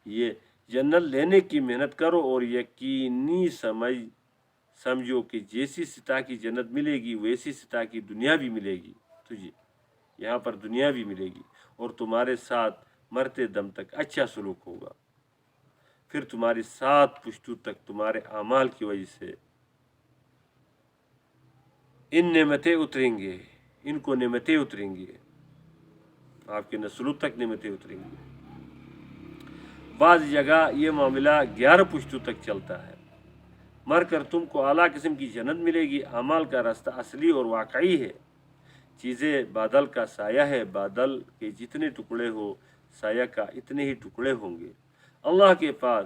یہ جنت لینے کی محنت کرو اور یقینی سمجھو کہ جیسی سطح کی جنت ملے گی ویسی سطح کی دنیا بھی ملے گی تجھے، یہاں پر دنیا بھی ملے گی، اور تمہارے ساتھ مرتے دم تک اچھا سلوک ہوگا۔ پھر تمہاری 7 پشتوں تک تمہارے اعمال کی وجہ سے ان نعمتیں اتریں گے، ان کو نعمتیں اتریں گی، آپ کے نسلوں تک نعمتیں اتریں گی۔ بعض جگہ یہ معاملہ 11 پشتوں تک چلتا ہے۔ مر کر تم کو اعلیٰ قسم کی جنت ملے گی۔ اعمال کا راستہ اصلی اور واقعی ہے۔ چیزیں بادل کا سایہ ہے، بادل کے جتنے ٹکڑے ہو سایہ کا اتنے ہی ٹکڑے ہوں گے۔ اللہ کے پاس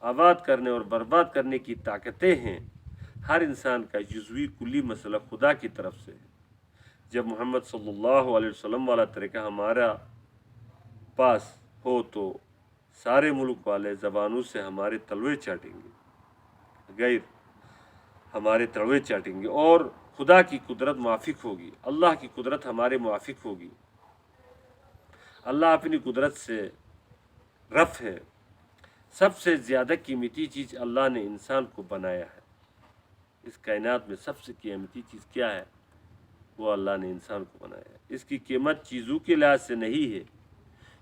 آباد کرنے اور برباد کرنے کی طاقتیں ہیں۔ ہر انسان کا جزوی کلی مسئلہ خدا کی طرف سے ہے۔ جب محمد صلی اللہ علیہ وسلم والا طریقہ ہمارا پاس ہو تو سارے ملک والے زبانوں سے ہمارے تلوے چاٹیں گے، غیر ہمارے تلوے چاٹیں گے، اور خدا کی قدرت موافق ہوگی، اللہ کی قدرت ہمارے موافق ہوگی۔ اللہ اپنی قدرت سے رف ہے۔ سب سے زیادہ قیمتی چیز اللہ نے انسان کو بنایا ہے۔ اس کائنات میں سب سے قیمتی چیز کیا ہے؟ وہ اللہ نے انسان کو بنایا ہے۔ اس کی قیمت چیزوں کے لحاظ سے نہیں ہے۔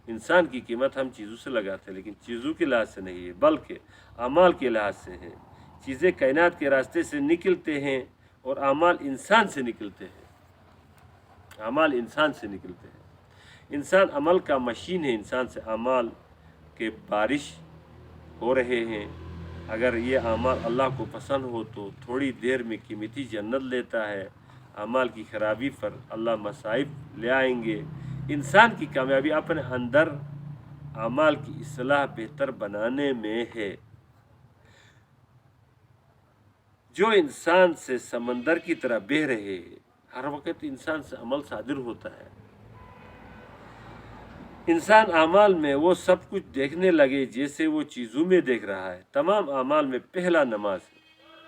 انسان کی قیمت ہم چیزوں سے لگاتے ہیں، لیکن چیزوں کے لحاظ سے نہیں ہے، بلکہ اعمال کے لحاظ سے ہے۔ چیزیں کائنات کے راستے سے نکلتے ہیں اور اعمال انسان سے نکلتے ہیں۔ اعمال انسان سے نکلتے ہیں۔ انسان عمل کا مشین ہے۔ انسان سے اعمال کے بارش ہو رہے ہیں۔ اگر یہ اعمال اللہ کو پسند ہو تو تھوڑی دیر میں قیمتی جنت لیتا ہے۔ اعمال کی خرابی پر اللہ مصائب لے آئیں گے۔ انسان کی کامیابی اپنے اندر اعمال کی اصلاح بہتر بنانے میں ہے۔ جو انسان سے سمندر کی طرح بہہ رہے ہیں، ہر وقت انسان سے عمل صادر ہوتا ہے۔ انسان اعمال میں وہ سب کچھ دیکھنے لگے جیسے وہ چیزوں میں دیکھ رہا ہے۔ تمام اعمال میں پہلا نماز ہے۔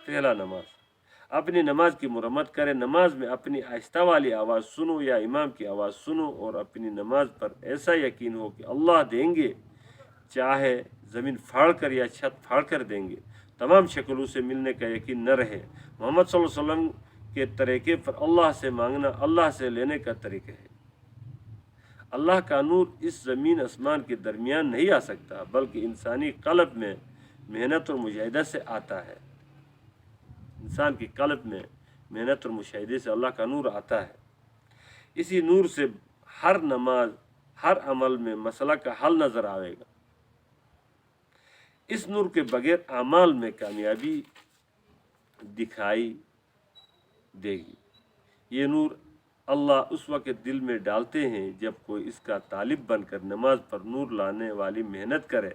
پہلا نماز۔ اپنی نماز کی مرمت کرے۔ نماز میں اپنی آہستہ والی آواز سنو یا امام کی آواز سنو، اور اپنی نماز پر ایسا یقین ہو کہ اللہ دیں گے، چاہے زمین پھاڑ کر یا چھت پھاڑ کر دیں گے۔ تمام شکلوں سے ملنے کا یقین نہ رہے۔ محمد صلی اللہ علیہ وسلم کے طریقے پر اللہ سے مانگنا اللہ سے لینے کا طریقہ ہے۔ اللہ کا نور اس زمین آسمان کے درمیان نہیں آ سکتا، بلکہ انسانی قلب میں محنت اور مجاہدہ سے آتا ہے۔ انسان کی قلب میں محنت اور مشاہدے سے اللہ کا نور آتا ہے۔ اسی نور سے ہر نماز، ہر عمل میں مسئلہ کا حل نظر آئے گا۔ اس نور کے بغیر اعمال میں کامیابی دکھائی دے گی۔ یہ نور اللہ اس وقت دل میں ڈالتے ہیں جب کوئی اس کا طالب بن کر نماز پر نور لانے والی محنت کرے۔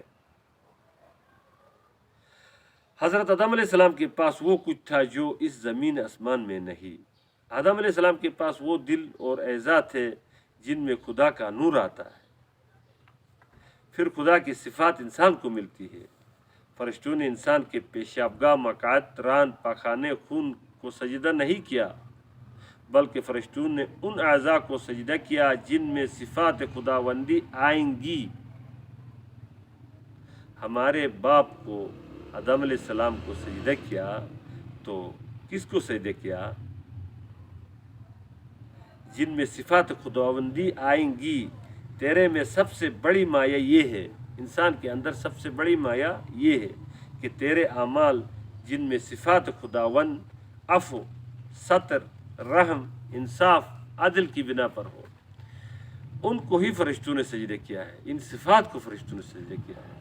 حضرت آدم علیہ السلام کے پاس وہ کچھ تھا جو اس زمین آسمان میں نہیں۔ آدم علیہ السلام کے پاس وہ دل اور اعضاء تھے جن میں خدا کا نور آتا ہے۔ پھر خدا کی صفات انسان کو ملتی ہے۔ فرشتوں نے انسان کے پیشابگاہ، مقعد، ران، پاخانے، خون کو سجدہ نہیں کیا، بلکہ فرشتوں نے ان اعضاء کو سجدہ کیا جن میں صفات خداوندی آئیں گی۔ ہمارے باپ کو آدم علیہ السلام کو سجدہ کیا تو کس کو سجدہ کیا؟ جن میں صفات خداوندی آئیں گی۔ تیرے میں سب سے بڑی مایہ یہ ہے، انسان کے اندر سب سے بڑی مایہ یہ ہے کہ تیرے اعمال جن میں صفات خداوند عفو، ستر، رحم، انصاف، عدل کی بنا پر ہو، ان کو ہی فرشتوں نے سجدہ کیا ہے۔ ان صفات کو فرشتوں نے سجدہ کیا ہے۔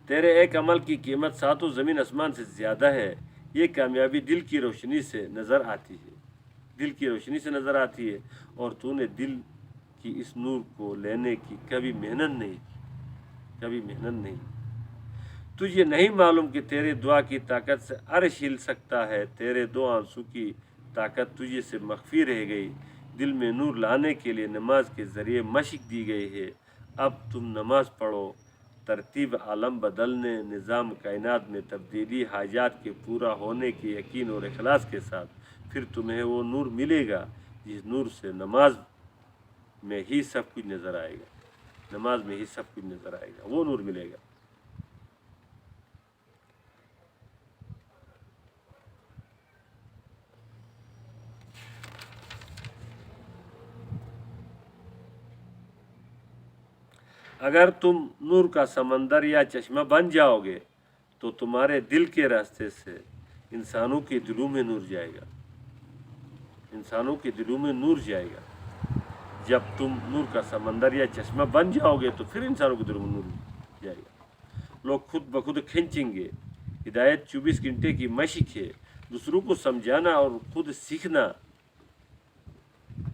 تیرے ایک عمل کی قیمت 7 زمین آسمان سے زیادہ ہے۔ یہ کامیابی دل کی روشنی سے نظر آتی ہے، دل کی روشنی سے نظر آتی ہے، اور تو نے دل کی اس نور کو لینے کی کبھی محنت نہیں۔ تجھے نہیں معلوم کہ تیرے دعا کی طاقت سے عرش ہل سکتا ہے۔ تیرے 2 آنسو کی طاقت تجھے سے مخفی رہ گئی۔ دل میں نور لانے کے لیے نماز کے ذریعے مشق دی گئی ہے۔ اب تم نماز پڑھو ترتیب عالم بدلنے، نظام کائنات میں تبدیلی، حاجات کے پورا ہونے کے یقین اور اخلاص کے ساتھ پھر تمہیں وہ نور ملے گا جس نور سے نماز میں ہی سب کچھ نظر آئے گا، نماز میں ہی سب کچھ نظر آئے گا، وہ نور ملے گا۔ اگر تم نور کا سمندر یا چشمہ بن جاؤ گے تو تمہارے دل کے راستے سے انسانوں کے دلوں میں نور جائے گا، انسانوں کے دلوں میں نور جائے گا۔ جب تم نور کا سمندر یا چشمہ بن جاؤ گے تو پھر انسانوں کے دلوں میں نور جائے گا۔ لوگ خود بخود کھینچیں گے۔ ہدایت 24 گھنٹے کی مشق ہے، دوسروں کو سمجھانا اور خود سیکھنا۔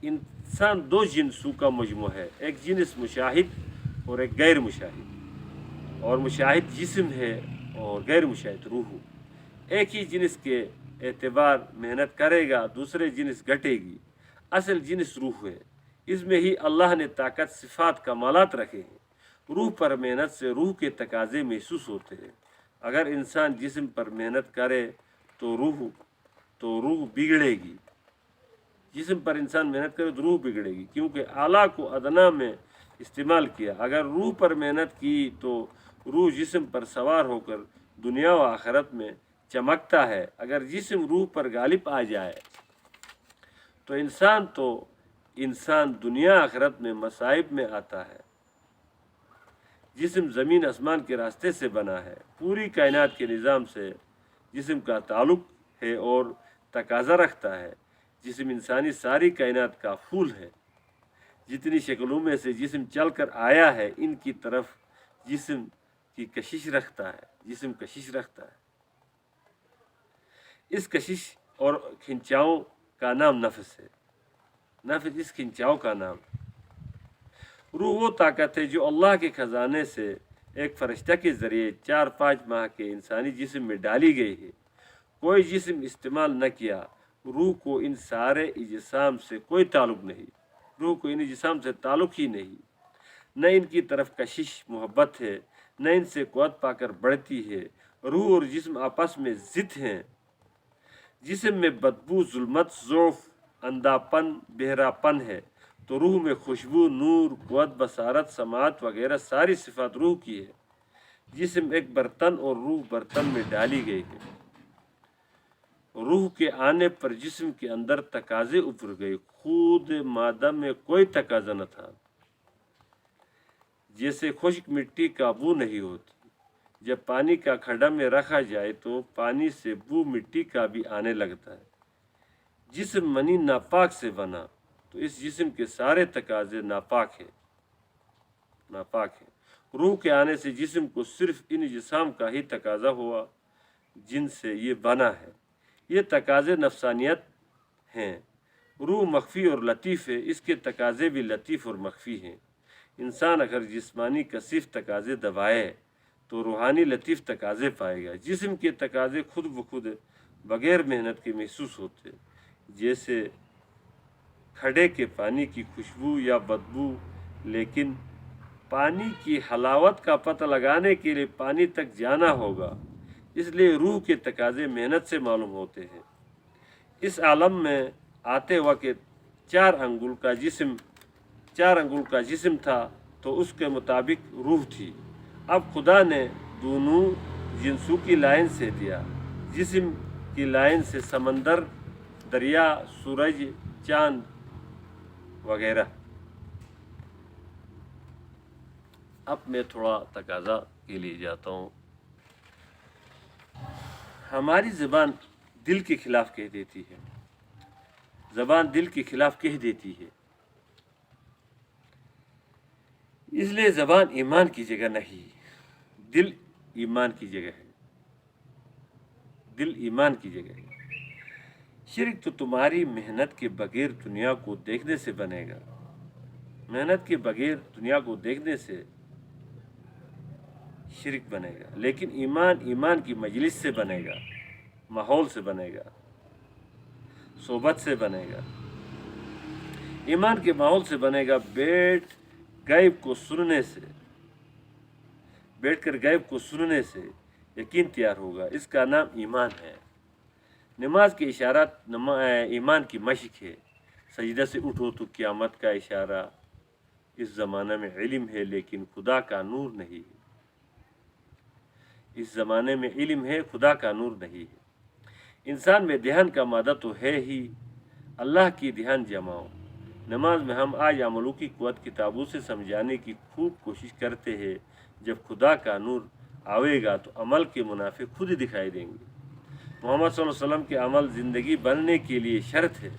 انسان دو جنسوں کا مجموعہ ہے، ایک جنس مشاہد اور ایک غیر مشاہد، اور مشاہد جسم ہے اور غیر مشاہد روح۔ ایک ہی جنس کے اعتبار محنت کرے گا، دوسرے جنس گھٹے گی۔ اصل جنس روح ہے، اس میں ہی اللہ نے طاقت، صفات، کمالات رکھے ہیں۔ روح پر محنت سے روح کے تقاضے محسوس ہوتے ہیں۔ اگر انسان جسم پر محنت کرے تو روح بگڑے گی۔ جسم پر انسان محنت کرے تو روح بگڑے گی، کیونکہ اعلیٰ کو ادنا میں استعمال کیا۔ اگر روح پر محنت کی تو روح جسم پر سوار ہو کر دنیا و آخرت میں چمکتا ہے۔ اگر جسم روح پر غالب آ جائے تو انسان دنیا آخرت میں مصائب میں آتا ہے۔ جسم زمین آسمان کے راستے سے بنا ہے، پوری کائنات کے نظام سے جسم کا تعلق ہے اور تقاضا رکھتا ہے۔ جسم انسانی ساری کائنات کا پھول ہے۔ جتنی شکلوں میں سے جسم چل کر آیا ہے، ان کی طرف جسم کشش رکھتا ہے۔ اس کشش اور کھنچاؤ کا نام نفس ہے۔ نفس اس کھنچاؤ کا نام۔ روح وہ طاقت ہے جو اللہ کے خزانے سے ایک فرشتہ کے ذریعے 4-5 ماہ کے انسانی جسم میں ڈالی گئی ہے۔ کوئی جسم استعمال نہ کیا۔ روح کو ان سارے اجسام سے کوئی تعلق نہیں، روح کو ان اجسام سے تعلق ہی نہیں۔ نہ ان کی طرف کشش محبت ہے، نہ ان سے قوت پا کر بڑھتی ہے۔ روح اور جسم آپس میں ضد ہیں۔ جسم میں بدبو، ظلمت، ضعف، اندھا پن، بہرا پن ہے تو روح میں خوشبو، نور، قوت، بصارت، سماعت وغیرہ ساری صفات روح کی ہے۔ جسم ایک برتن اور روح برتن میں ڈالی گئی ہے۔ روح کے آنے پر جسم کے اندر تقاضے ابھر گئے۔ خود مادہ میں کوئی تقاضا نہ تھا۔ جیسے خشک مٹی کا بو نہیں ہوتی، جب پانی کا کھڈا میں رکھا جائے تو پانی سے بو مٹی کا بھی آنے لگتا ہے۔ جسم منی ناپاک سے بنا تو اس جسم کے سارے تقاضے ناپاک ہیں۔ روح کے آنے سے جسم کو صرف ان اجسام کا ہی تقاضا ہوا جن سے یہ بنا ہے۔ یہ تقاضے نفسانیت ہیں۔ روح مخفی اور لطیف ہے، اس کے تقاضے بھی لطیف اور مخفی ہیں۔ انسان اگر جسمانی کثیف تقاضے دبائے تو روحانی لطیف تقاضے پائے گا۔ جسم کے تقاضے خود بخود بغیر محنت کے محسوس ہوتے، جیسے کھڈے کے پانی کی خوشبو یا بدبو، لیکن پانی کی حلاوت کا پتہ لگانے کے لیے پانی تک جانا ہوگا۔ اس لیے روح کے تقاضے محنت سے معلوم ہوتے ہیں۔ اس عالم میں آتے وقت 4 انگل کا جسم تھا تو اس کے مطابق روح تھی۔ اب خدا نے دونوں جنسوں کی لائن سے دیا، جسم کی لائن سے سمندر، دریا، سورج، چاند وغیرہ۔ اب میں تھوڑا تقاضا کے لیے جاتا ہوں۔ ہماری زبان دل کے خلاف کہہ دیتی ہے، زبان دل کے خلاف کہہ دیتی ہے۔ اس لیے زبان ایمان کی جگہ نہیں، دل ایمان کی جگہ ہے، دل ایمان کی جگہ ہے۔ شرک تو تمہاری محنت کے بغیر دنیا کو دیکھنے سے بنے گا، محنت کے بغیر دنیا کو دیکھنے سے شرک بنے گا، لیکن ایمان کی مجلس سے بنے گا، ماحول سے بنے گا، صحبت سے بنے گا۔ ایمان کے ماحول سے بنے گا، بیٹھ غیب کو سننے سے، بیٹھ کر غیب کو سننے سے یقین تیار ہوگا، اس کا نام ایمان ہے۔ نماز کے اشارات ایمان کی مشق ہے۔ سجدہ سے اٹھو تو قیامت کا اشارہ، اس زمانے میں علم ہے لیکن خدا کا نور نہیں ہے۔ اس زمانے میں علم ہے، خدا کا نور نہیں ہے۔ انسان میں دھیان کا مادہ تو ہے ہی، اللہ کی دھیان جماؤ۔ نماز میں ہم آج عملوں کی قوت کتابوں سے سمجھانے کی خوب کوشش کرتے ہیں۔ جب خدا کا نور آئے گا تو عمل کے منافع خود ہی دکھائی دیں گے۔ محمد صلی اللہ علیہ وسلم کے عمل زندگی بننے کے لیے شرط ہے۔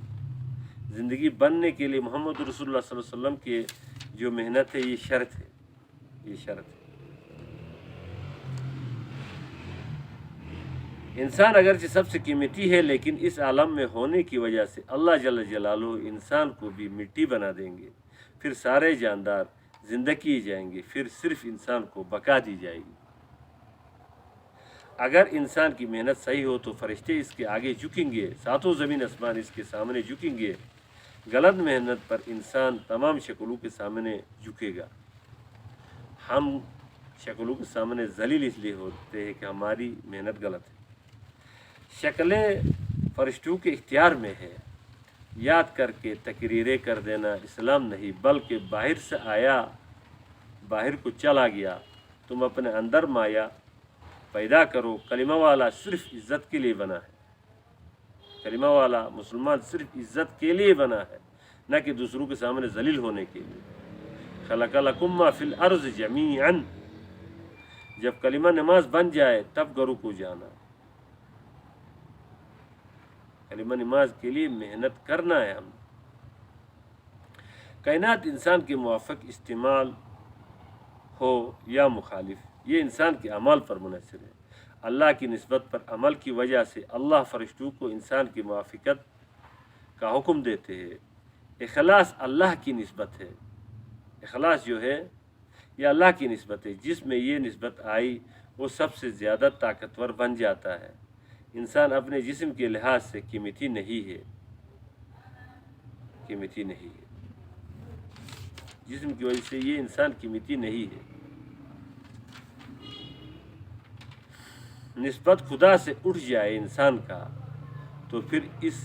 زندگی بننے کے لیے محمد رسول اللہ صلی اللہ علیہ وسلم کے جو محنت ہے یہ شرط ہے، یہ شرط ہے۔ انسان اگرچہ سب سے قیمتی ہے لیکن اس عالم میں ہونے کی وجہ سے اللہ جل جلالہ انسان کو بھی مٹی بنا دیں گے، پھر سارے جاندار زندہ کیے جائیں گے، پھر صرف انسان کو بقا دی جائے گی۔ اگر انسان کی محنت صحیح ہو تو فرشتے اس کے آگے جھکیں گے، ساتوں زمین آسمان اس کے سامنے جھکیں گے۔ غلط محنت پر انسان تمام شکلوں کے سامنے جھکے گا۔ ہم شکلوں کے سامنے ذلیل اس لیے ہوتے ہیں کہ ہماری محنت غلط ہے۔ شکلیں فرشتوں کے اختیار میں ہے، یاد کر کے تقریریں کر دینا اسلام نہیں، بلکہ باہر سے آیا باہر کو چلا گیا۔ تم اپنے اندر مایا پیدا کرو۔ کلمہ والا صرف عزت کے لیے بنا ہے، کلمہ والا مسلمان صرف عزت کے لیے بنا ہے، نہ کہ دوسروں کے سامنے ذلیل ہونے کے لیے۔ خلق لکم ما فی الارض جمیعا، جب کلمہ نماز بن جائے تب گھروں کو جانا۔ کلمہ نماز کے لیے محنت کرنا ہے ہم۔ کائنات انسان کے موافق استعمال ہو یا مخالف، یہ انسان کے اعمال پر منحصر ہے۔ اللہ کی نسبت پر عمل کی وجہ سے اللہ فرشتوں کو انسان کی موافقت کا حکم دیتے ہیں۔ اخلاص اللہ کی نسبت ہے، اخلاص جو ہے یہ اللہ کی نسبت ہے۔ جس میں یہ نسبت آئی وہ سب سے زیادہ طاقتور بن جاتا ہے۔ انسان اپنے جسم کے لحاظ سے قیمتی نہیں ہے، قیمتی نہیں ہے۔ جسم کی وجہ سے یہ انسان قیمتی نہیں ہے۔ نسبت خدا سے اٹھ جائے انسان کا تو پھر اس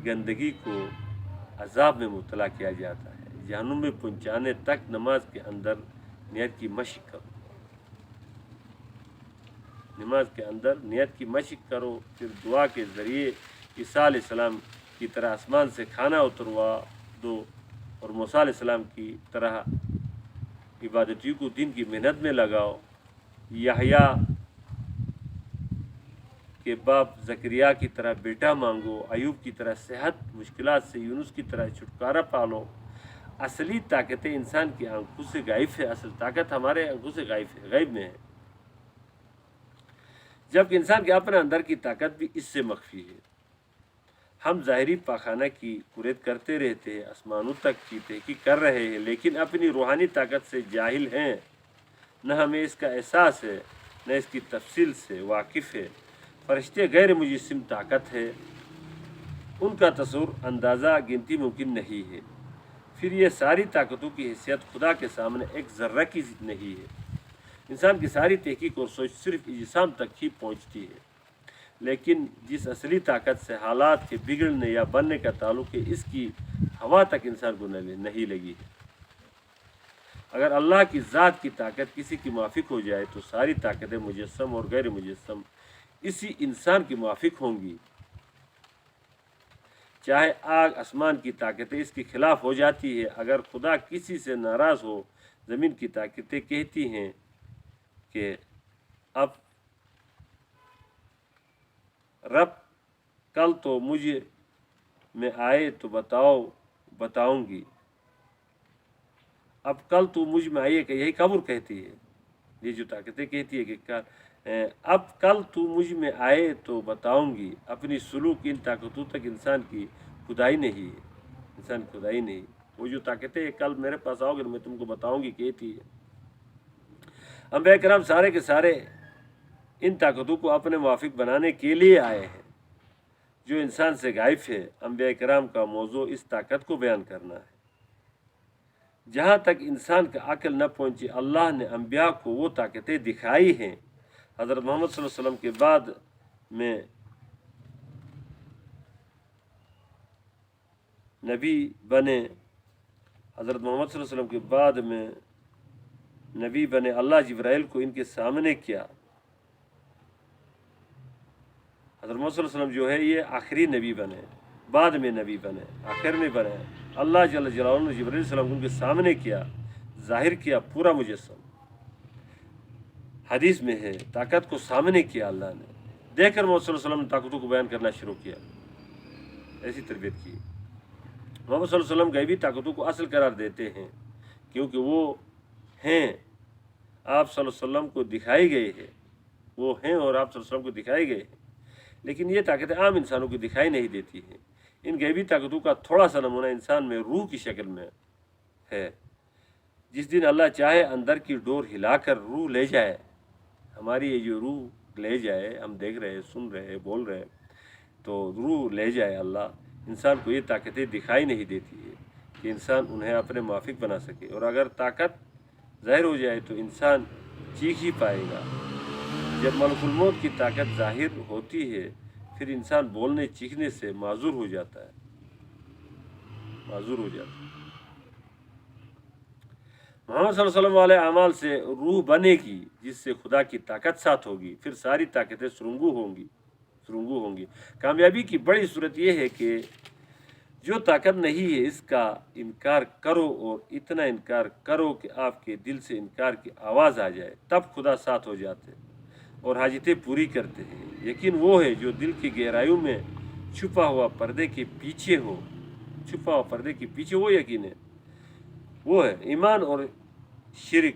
گندگی کو عذاب میں مبتلا کیا جاتا ہے۔ جہنم میں پہنچانے تک نماز کے اندر نیت کی مشق کرو، نماز کے اندر نیت کی مشق کرو، پھر دعا کے ذریعے عیسیٰ علیہ السلام کی طرح آسمان سے کھانا اتروا دو، اور موسیٰ علیہ السلام کی طرح عبادتیوں کو دین کی محنت میں لگاؤ۔ یحییٰ کے باپ زکریا کی طرح بیٹا مانگو، ایوب کی طرح صحت، مشکلات سے یونس کی طرح چھٹکارا پالو۔ اصلی طاقتیں انسان کی آنکھوں سے غائب ہے، اصل طاقت ہمارے آنکھوں سے غائب ہے، غیب میں ہے، جبکہ انسان کے اپنے اندر کی طاقت بھی اس سے مخفی ہے۔ ہم ظاہری پاخانہ کی قرید کرتے رہتے ہیں، آسمانوں تک کی تحقیق کر رہے ہیں، لیکن اپنی روحانی طاقت سے جاہل ہیں۔ نہ ہمیں اس کا احساس ہے، نہ اس کی تفصیل سے واقف ہے۔ فرشتے غیر مجسم طاقت ہے، ان کا تصور اندازہ گنتی ممکن نہیں ہے۔ پھر یہ ساری طاقتوں کی حیثیت خدا کے سامنے ایک ذرہ کی نہیں ہے۔ انسان کی ساری تحقیق اور سوچ صرف اجسام تک ہی پہنچتی ہے، لیکن جس اصلی طاقت سے حالات کے بگڑنے یا بننے کا تعلق ہے، اس کی ہوا تک انسان کو نہیں لگی ہے۔ اگر اللہ کی ذات کی طاقت کسی کی موافق ہو جائے تو ساری طاقتیں مجسم اور غیر مجسم اسی انسان کی موافق ہوں گی۔ چاہے آگ آسمان کی طاقتیں اس کے خلاف ہو جاتی ہے۔ اگر خدا کسی سے ناراض ہو، زمین کی طاقتیں کہتی ہیں کہ اب رب کل تو مجھ میں آئے تو بتاؤں گی۔ اب کل تو مجھ میں آئیے کہ یہی قبر کہتی ہے، یہ جو طاقتیں کہتی ہے کہ اب کل تو مجھ میں آئے تو بتاؤں گی۔ اپنی سلوک ان طاقتوں تک انسان کی خدائی نہیں ہے، انسان کی خدائی نہیں۔ وہ جو طاقتیں کل میرے پاس آؤ گے میں تم کو بتاؤں گی کہتی ہے۔ انبیاء کرام سارے کے سارے ان طاقتوں کو اپنے موافق بنانے کے لیے آئے ہیں جو انسان سے غائب ہے۔ انبیاء کرام کا موضوع اس طاقت کو بیان کرنا ہے۔ جہاں تک انسان کا عقل نہ پہنچے اللہ نے انبیاء کو وہ طاقتیں دکھائی ہیں۔ حضرت محمد صلی اللہ علیہ وسلم کے بعد میں نبی بنے، حضرت محمد صلی اللہ علیہ وسلم کے بعد میں نبی بنے، اللہ جبرائیل کو ان کے سامنے کیا۔ حضرت محمد صلی اللہ علیہ وسلم جو ہے یہ آخری نبی بنے، بعد میں نبی بنے، آخر میں بنے۔ اللہ جل جلالہ نے جبرائیل علیہ السلام کو ان کے سامنے کیا، ظاہر کیا پورا مجسم۔ حدیث میں ہے طاقت کو سامنے کیا اللہ نے، دیکھ کر محمد صلی اللہ علیہ وسلم نے طاقتوں کو بیان کرنا شروع کیا، ایسی تربیت کی۔ محمد صلی اللہ علیہ وسلم غیبی طاقتوں کو اصل قرار دیتے ہیں کیونکہ وہ ہیں، آپ صلی اللہ علیہ وسلم کو دکھائی گئے ہیں، وہ ہیں اور آپ صلی اللہ علیہ وسلم کو دکھائے گئے ہیں، لیکن یہ طاقتیں عام انسانوں کو دکھائی نہیں دیتی ہیں۔ ان غیبی طاقتوں کا تھوڑا سا نمونہ انسان میں روح کی شکل میں ہے۔ جس دن اللہ چاہے اندر کی ڈور ہلا کر روح لے جائے، ہماری یہ جو روح لے جائے، ہم دیکھ رہے، سن رہے، بول رہے، تو روح لے جائے اللہ، انسان کو یہ طاقتیں دکھائی نہیں دیتی ہے کہ انسان انہیں اپنے موافق بنا سکے، اور اگر طاقت ظاہر ہو جائے تو انسان چیخ ہی پائے گا۔ جب ملک الموت کی طاقت ظاہر ہوتی ہے پھر انسان بولنے چیخنے سے معذور ہو جاتا ہے، معذور ہو جاتا ہے۔ محمد صلی اللہ علیہ وسلم والے اعمال سے روح بنے گی جس سے خدا کی طاقت ساتھ ہوگی، پھر ساری طاقتیں سرنگو ہوں گی۔ کامیابی کی بڑی صورت یہ ہے کہ جو طاقت نہیں ہے اس کا انکار کرو، اور اتنا انکار کرو کہ آپ کے دل سے انکار کی آواز آ جائے، تب خدا ساتھ ہو جاتے اور حاجتیں پوری کرتے ہیں۔ یقین وہ ہے جو دل کی گہرائیوں میں چھپا ہوا پردے کے پیچھے ہو، چھپا ہوا پردے کے پیچھے وہ یقین ہے، وہ ہے ایمان اور شرک۔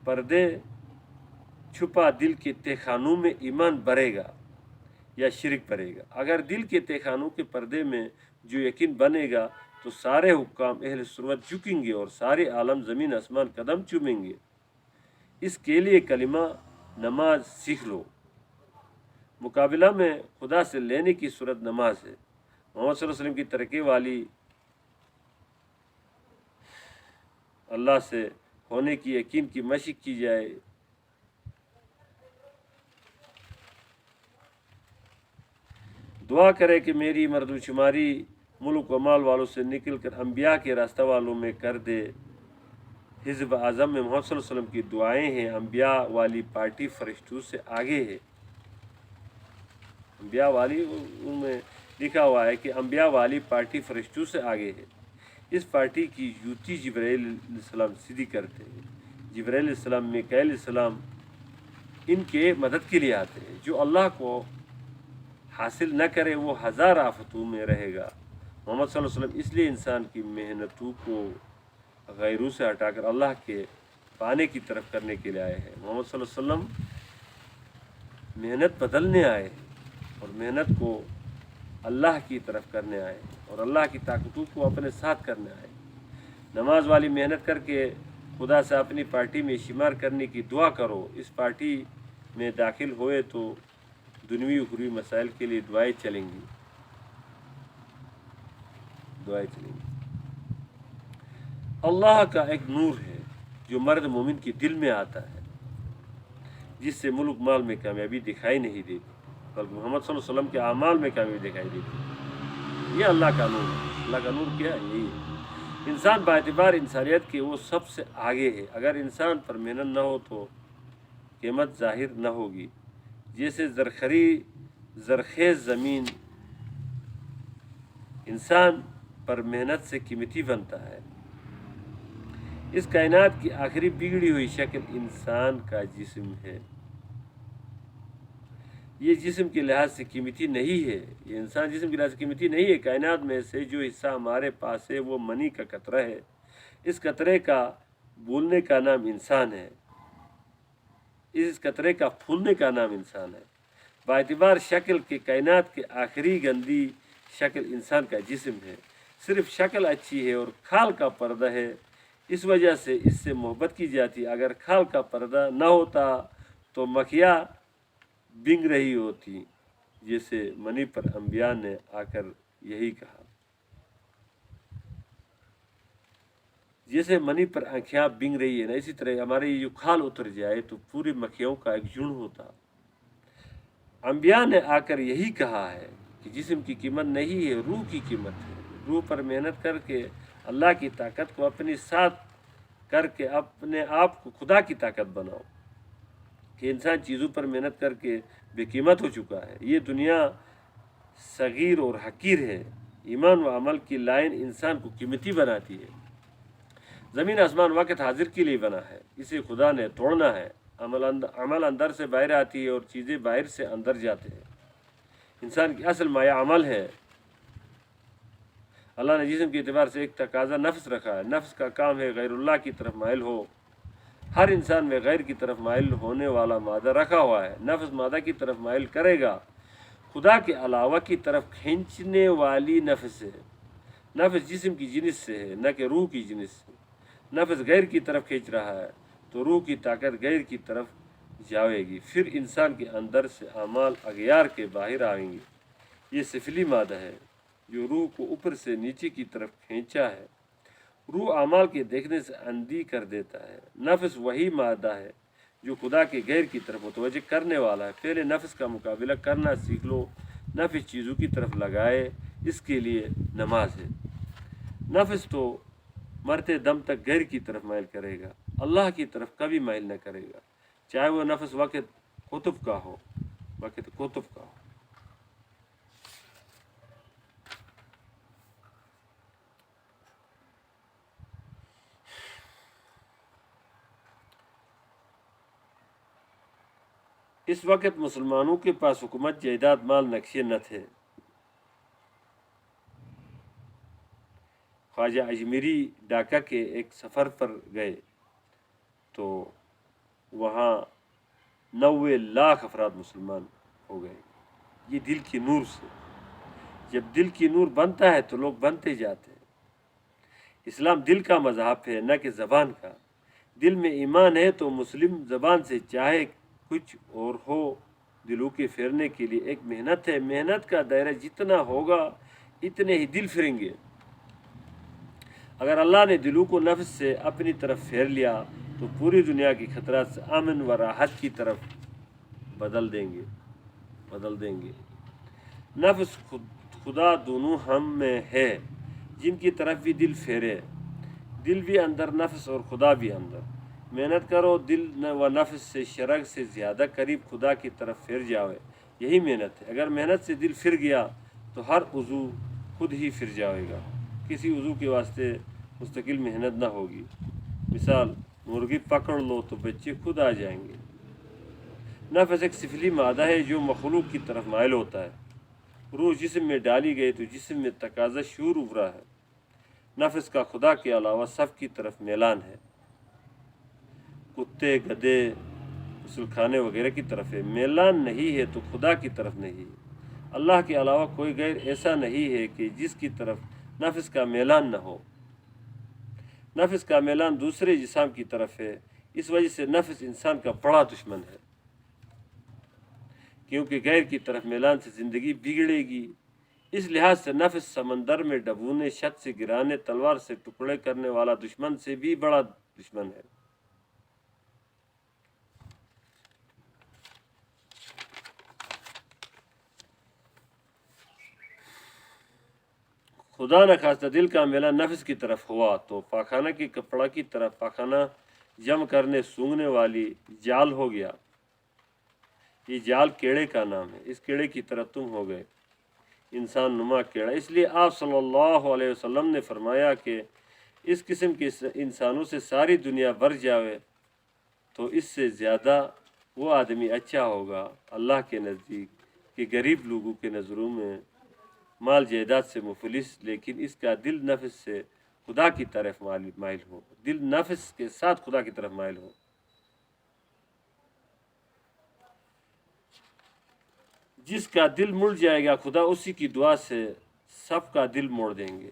پردے چھپا دل کے تہ خانوں میں ایمان بھرے گا یا شرک بھرے گا۔ اگر دل کے تہ خانوں کے پردے میں جو یقین بنے گا تو سارے حکام اہل سنت جھکیں گے اور سارے عالم زمین آسمان قدم چومیں گے۔ اس کے لیے کلمہ نماز سیکھ لو۔ مقابلہ میں خدا سے لینے کی صورت نماز ہے۔ محمد صلی اللہ علیہ وسلم کی ترقی والی اللہ سے ہونے کی یقین کی مشق کی جائے۔ دعا کرے کہ میری مردم شماری ملک و مال والوں سے نکل کر انبیاء کے راستہ والوں میں کر دے۔ حزب اعظم میں محمد صلی اللہ علیہ وسلم کی دعائیں ہیں، انبیاء والی پارٹی فرشتوں سے آگے ہے۔ انبیاء والی میں لکھا ہوا ہے کہ انبیاء والی پارٹی فرشتوں سے آگے ہے۔ اس پارٹی کی جوتی جبرائیل علیہ السلام سیدھی کرتے ہیں۔ جبرائیل علیہ السلام، میکائیل علیہ السلام ان کے مدد کے لیے آتے ہیں۔ جو اللہ کو حاصل نہ کرے وہ ہزار آفتوں میں رہے گا۔ محمد صلی اللہ علیہ وسلم اس لیے انسان کی محنتوں کو غیروں سے ہٹا کر اللہ کے پانے کی طرف کرنے کے لیے آئے ہیں۔ محمد صلی اللہ علیہ وسلم محنت بدلنے آئے اور محنت کو اللہ کی طرف کرنے آئے اور اللہ کی طاقتوں کو اپنے ساتھ کرنے آئے۔ نماز والی محنت کر کے خدا سے اپنی پارٹی میں شمار کرنے کی دعا کرو۔ اس پارٹی میں داخل ہوئے تو دنیوی اخروی مسائل کے لیے دعائیں چلیں گی۔ اللہ کا ایک نور ہے جو مرد مومن کے دل میں آتا ہے، جس سے ملک مال میں کامیابی دکھائی نہیں دیتی بلکہ محمد صلی اللہ علیہ وسلم کے اعمال میں کامیابی دکھائی دیتی۔ یہ اللہ کا نور ہے۔ اللہ کا نور کیا ہے؟ یہی ہے، انسان باعتبار انسانیت کے وہ سب سے آگے ہے۔ اگر انسان پر محنت نہ ہو تو قیمت ظاہر نہ ہوگی۔ جیسے زرخیز زمین انسان پر محنت سے قیمتی بنتا ہے، اس کائنات کی آخری بگڑی ہوئی شکل انسان کا جسم ہے۔ یہ جسم کے لحاظ سے قیمتی نہیں ہے، یہ انسان جسم کے لحاظ سے قیمتی نہیں ہے۔ کائنات میں سے جو حصہ ہمارے پاس ہے وہ منی کا قطرہ ہے۔ اس قطرے کا بولنے کا نام انسان ہے، اس قطرے کا پھولنے کا نام انسان ہے۔ باعتبار شکل کے کائنات کی آخری گندی شکل انسان کا جسم ہے۔ صرف شکل اچھی ہے اور کھال کا پردہ ہے، اس وجہ سے اس سے محبت کی جاتی۔ اگر کھال کا پردہ نہ ہوتا تو مکھیاں بنگ رہی ہوتی، جیسے منی پر انبیاء نے آ کر یہی کہا۔ جیسے منی پر آنکھیں بنگ رہی ہے نا، اسی طرح ہمارے یہ جو کھال اتر جائے تو پوری مکھیوں کا ایک جھنڈ ہوتا۔ انبیاء نے آ کر یہی کہا ہے کہ جسم کی قیمت نہیں ہے، روح کی قیمت ہے۔ روح پر محنت کر کے اللہ کی طاقت کو اپنی ساتھ کر کے اپنے آپ کو خدا کی طاقت بناؤ، کہ انسان چیزوں پر محنت کر کے بے قیمت ہو چکا ہے۔ یہ دنیا صغیر اور حقیر ہے۔ ایمان و عمل کی لائن انسان کو قیمتی بناتی ہے۔ زمین آسمان وقت حاضر کے لیے بنا ہے، اسے خدا نے توڑنا ہے۔ عمل اندر سے باہر آتی ہے اور چیزیں باہر سے اندر جاتے ہیں۔ انسان کی اصل مایہ عمل ہے۔ اللہ نے جسم کے اعتبار سے ایک تقاضا نفس رکھا ہے۔ نفس کا کام ہے غیر اللہ کی طرف مائل ہو۔ ہر انسان میں غیر کی طرف مائل ہونے والا مادہ رکھا ہوا ہے۔ نفس مادہ کی طرف مائل کرے گا، خدا کے علاوہ کی طرف کھینچنے والی نفس ہے۔ نفس جسم کی جنس سے ہے، نہ کہ روح کی جنس سے۔ نفس غیر کی طرف کھینچ رہا ہے تو روح کی طاقت غیر کی طرف جاوے گی، پھر انسان کے اندر سے اعمال اغیار کے باہر آئیں گے۔ یہ سفلی مادہ ہے جو روح کو اوپر سے نیچے کی طرف کھینچا ہے۔ روح اعمال کے دیکھنے سے اندھی کر دیتا ہے۔ نفس وہی مادہ ہے جو خدا کے غیر کی طرف متوجہ کرنے والا ہے۔ پہلے نفس کا مقابلہ کرنا سیکھ لو۔ نفس چیزوں کی طرف لگائے، اس کے لیے نماز ہے۔ نفس تو مرتے دم تک غیر کی طرف مائل کرے گا، اللہ کی طرف کبھی مائل نہ کرے گا، چاہے وہ نفس وقت قطب کا ہو۔ اس وقت مسلمانوں کے پاس حکومت، جائیداد، مال، نقشے نہ تھے۔ خواجہ اجمیری ڈھاکہ کے ایک سفر پر گئے تو وہاں 90 لاکھ افراد مسلمان ہو گئے۔ یہ دل کی نور سے، جب دل کی نور بنتا ہے تو لوگ بنتے جاتے ہیں۔ اسلام دل کا مذہب ہے، نہ کہ زبان کا۔ دل میں ایمان ہے تو مسلم زبان سے چاہے کچھ اور ہو، دلوں کے پھیرنے کے لیے ایک محنت ہے۔ محنت کا دائرہ جتنا ہوگا اتنے ہی دل پھریں گے۔ اگر اللہ نے دلوں کو نفس سے اپنی طرف پھیر لیا تو پوری دنیا کی خطرات سے امن و راحت کی طرف بدل دیں گے۔ نفس خدا دونوں ہم میں ہے، جن کی طرف بھی دل پھیرے۔ دل بھی اندر، نفس اور خدا بھی اندر۔ محنت کرو، دل و نفس سے شرک سے زیادہ قریب خدا کی طرف پھر جاوے، یہی محنت ہے۔ اگر محنت سے دل پھر گیا تو ہر عضو خود ہی پھر جائے گا، کسی عضو کے واسطے مستقل محنت نہ ہوگی۔ مثال، مرغی پکڑ لو تو بچے خود آ جائیں گے۔ نفس ایک سفلی مادہ ہے جو مخلوق کی طرف مائل ہوتا ہے۔ روح جسم میں ڈالی گئی تو جسم میں تقاضا شعور ابھرا ہے۔ نفس کا خدا کے علاوہ سب کی طرف میلان ہے، کتے، گدھے، غسل خانے وغیرہ کی طرف ہے۔ میلان نہیں ہے تو خدا کی طرف نہیں ہے۔ اللہ کے علاوہ کوئی غیر ایسا نہیں ہے کہ جس کی طرف نفس کا میلان نہ ہو۔ نفس کا میلان دوسرے جسم کی طرف ہے، اس وجہ سے نفس انسان کا بڑا دشمن ہے، کیونکہ غیر کی طرف میلان سے زندگی بگڑے گی۔ اس لحاظ سے نفس سمندر میں ڈبونے، چھت سے گرانے، تلوار سے ٹکڑے کرنے والا دشمن سے بھی بڑا دشمن ہے۔ خدا نہ خواستہ دل کا میلان نفس کی طرف ہوا تو پاخانہ کے کپڑا کی طرف پاخانہ جم کرنے سونگنے والی جال ہو گیا۔ یہ جال کیڑے کا نام ہے، اس کیڑے کی طرح تم ہو گئے، انسان نما کیڑا۔ اس لیے آپ صلی اللہ علیہ وسلم نے فرمایا کہ اس قسم کے انسانوں سے ساری دنیا بھر جاوے تو اس سے زیادہ وہ آدمی اچھا ہوگا اللہ کے نزدیک کہ غریب لوگوں کے نظروں میں مال جائیداد سے مفلس، لیکن اس کا دل نفس سے خدا کی طرف مائل ہو، دل نفس کے ساتھ خدا کی طرف مائل ہو۔ جس کا دل مڑ جائے گا خدا اسی کی دعا سے سب کا دل موڑ دیں گے۔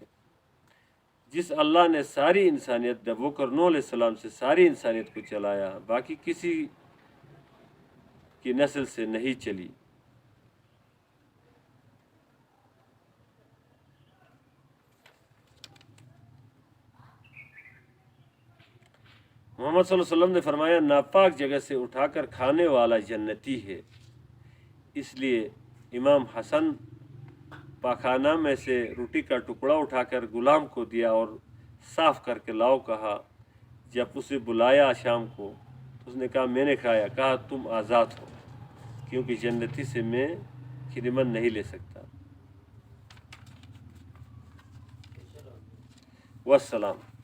جس اللہ نے ساری انسانیت نبوکر نوح علیہ السلام سے ساری انسانیت کو چلایا، باقی کسی کی نسل سے نہیں چلی۔ محمد صلی اللہ علیہ وسلم نے فرمایا ناپاک جگہ سے اٹھا کر کھانے والا جنتی ہے۔ اس لیے امام حسن پاخانہ میں سے روٹی کا ٹکڑا اٹھا کر غلام کو دیا اور صاف کر کے لاؤ کہا۔ جب اسے بلایا شام کو تو اس نے کہا میں نے کھایا۔ کہا تم آزاد ہو، کیونکہ جنتی سے میں خدمت نہیں لے سکتا۔ والسلام۔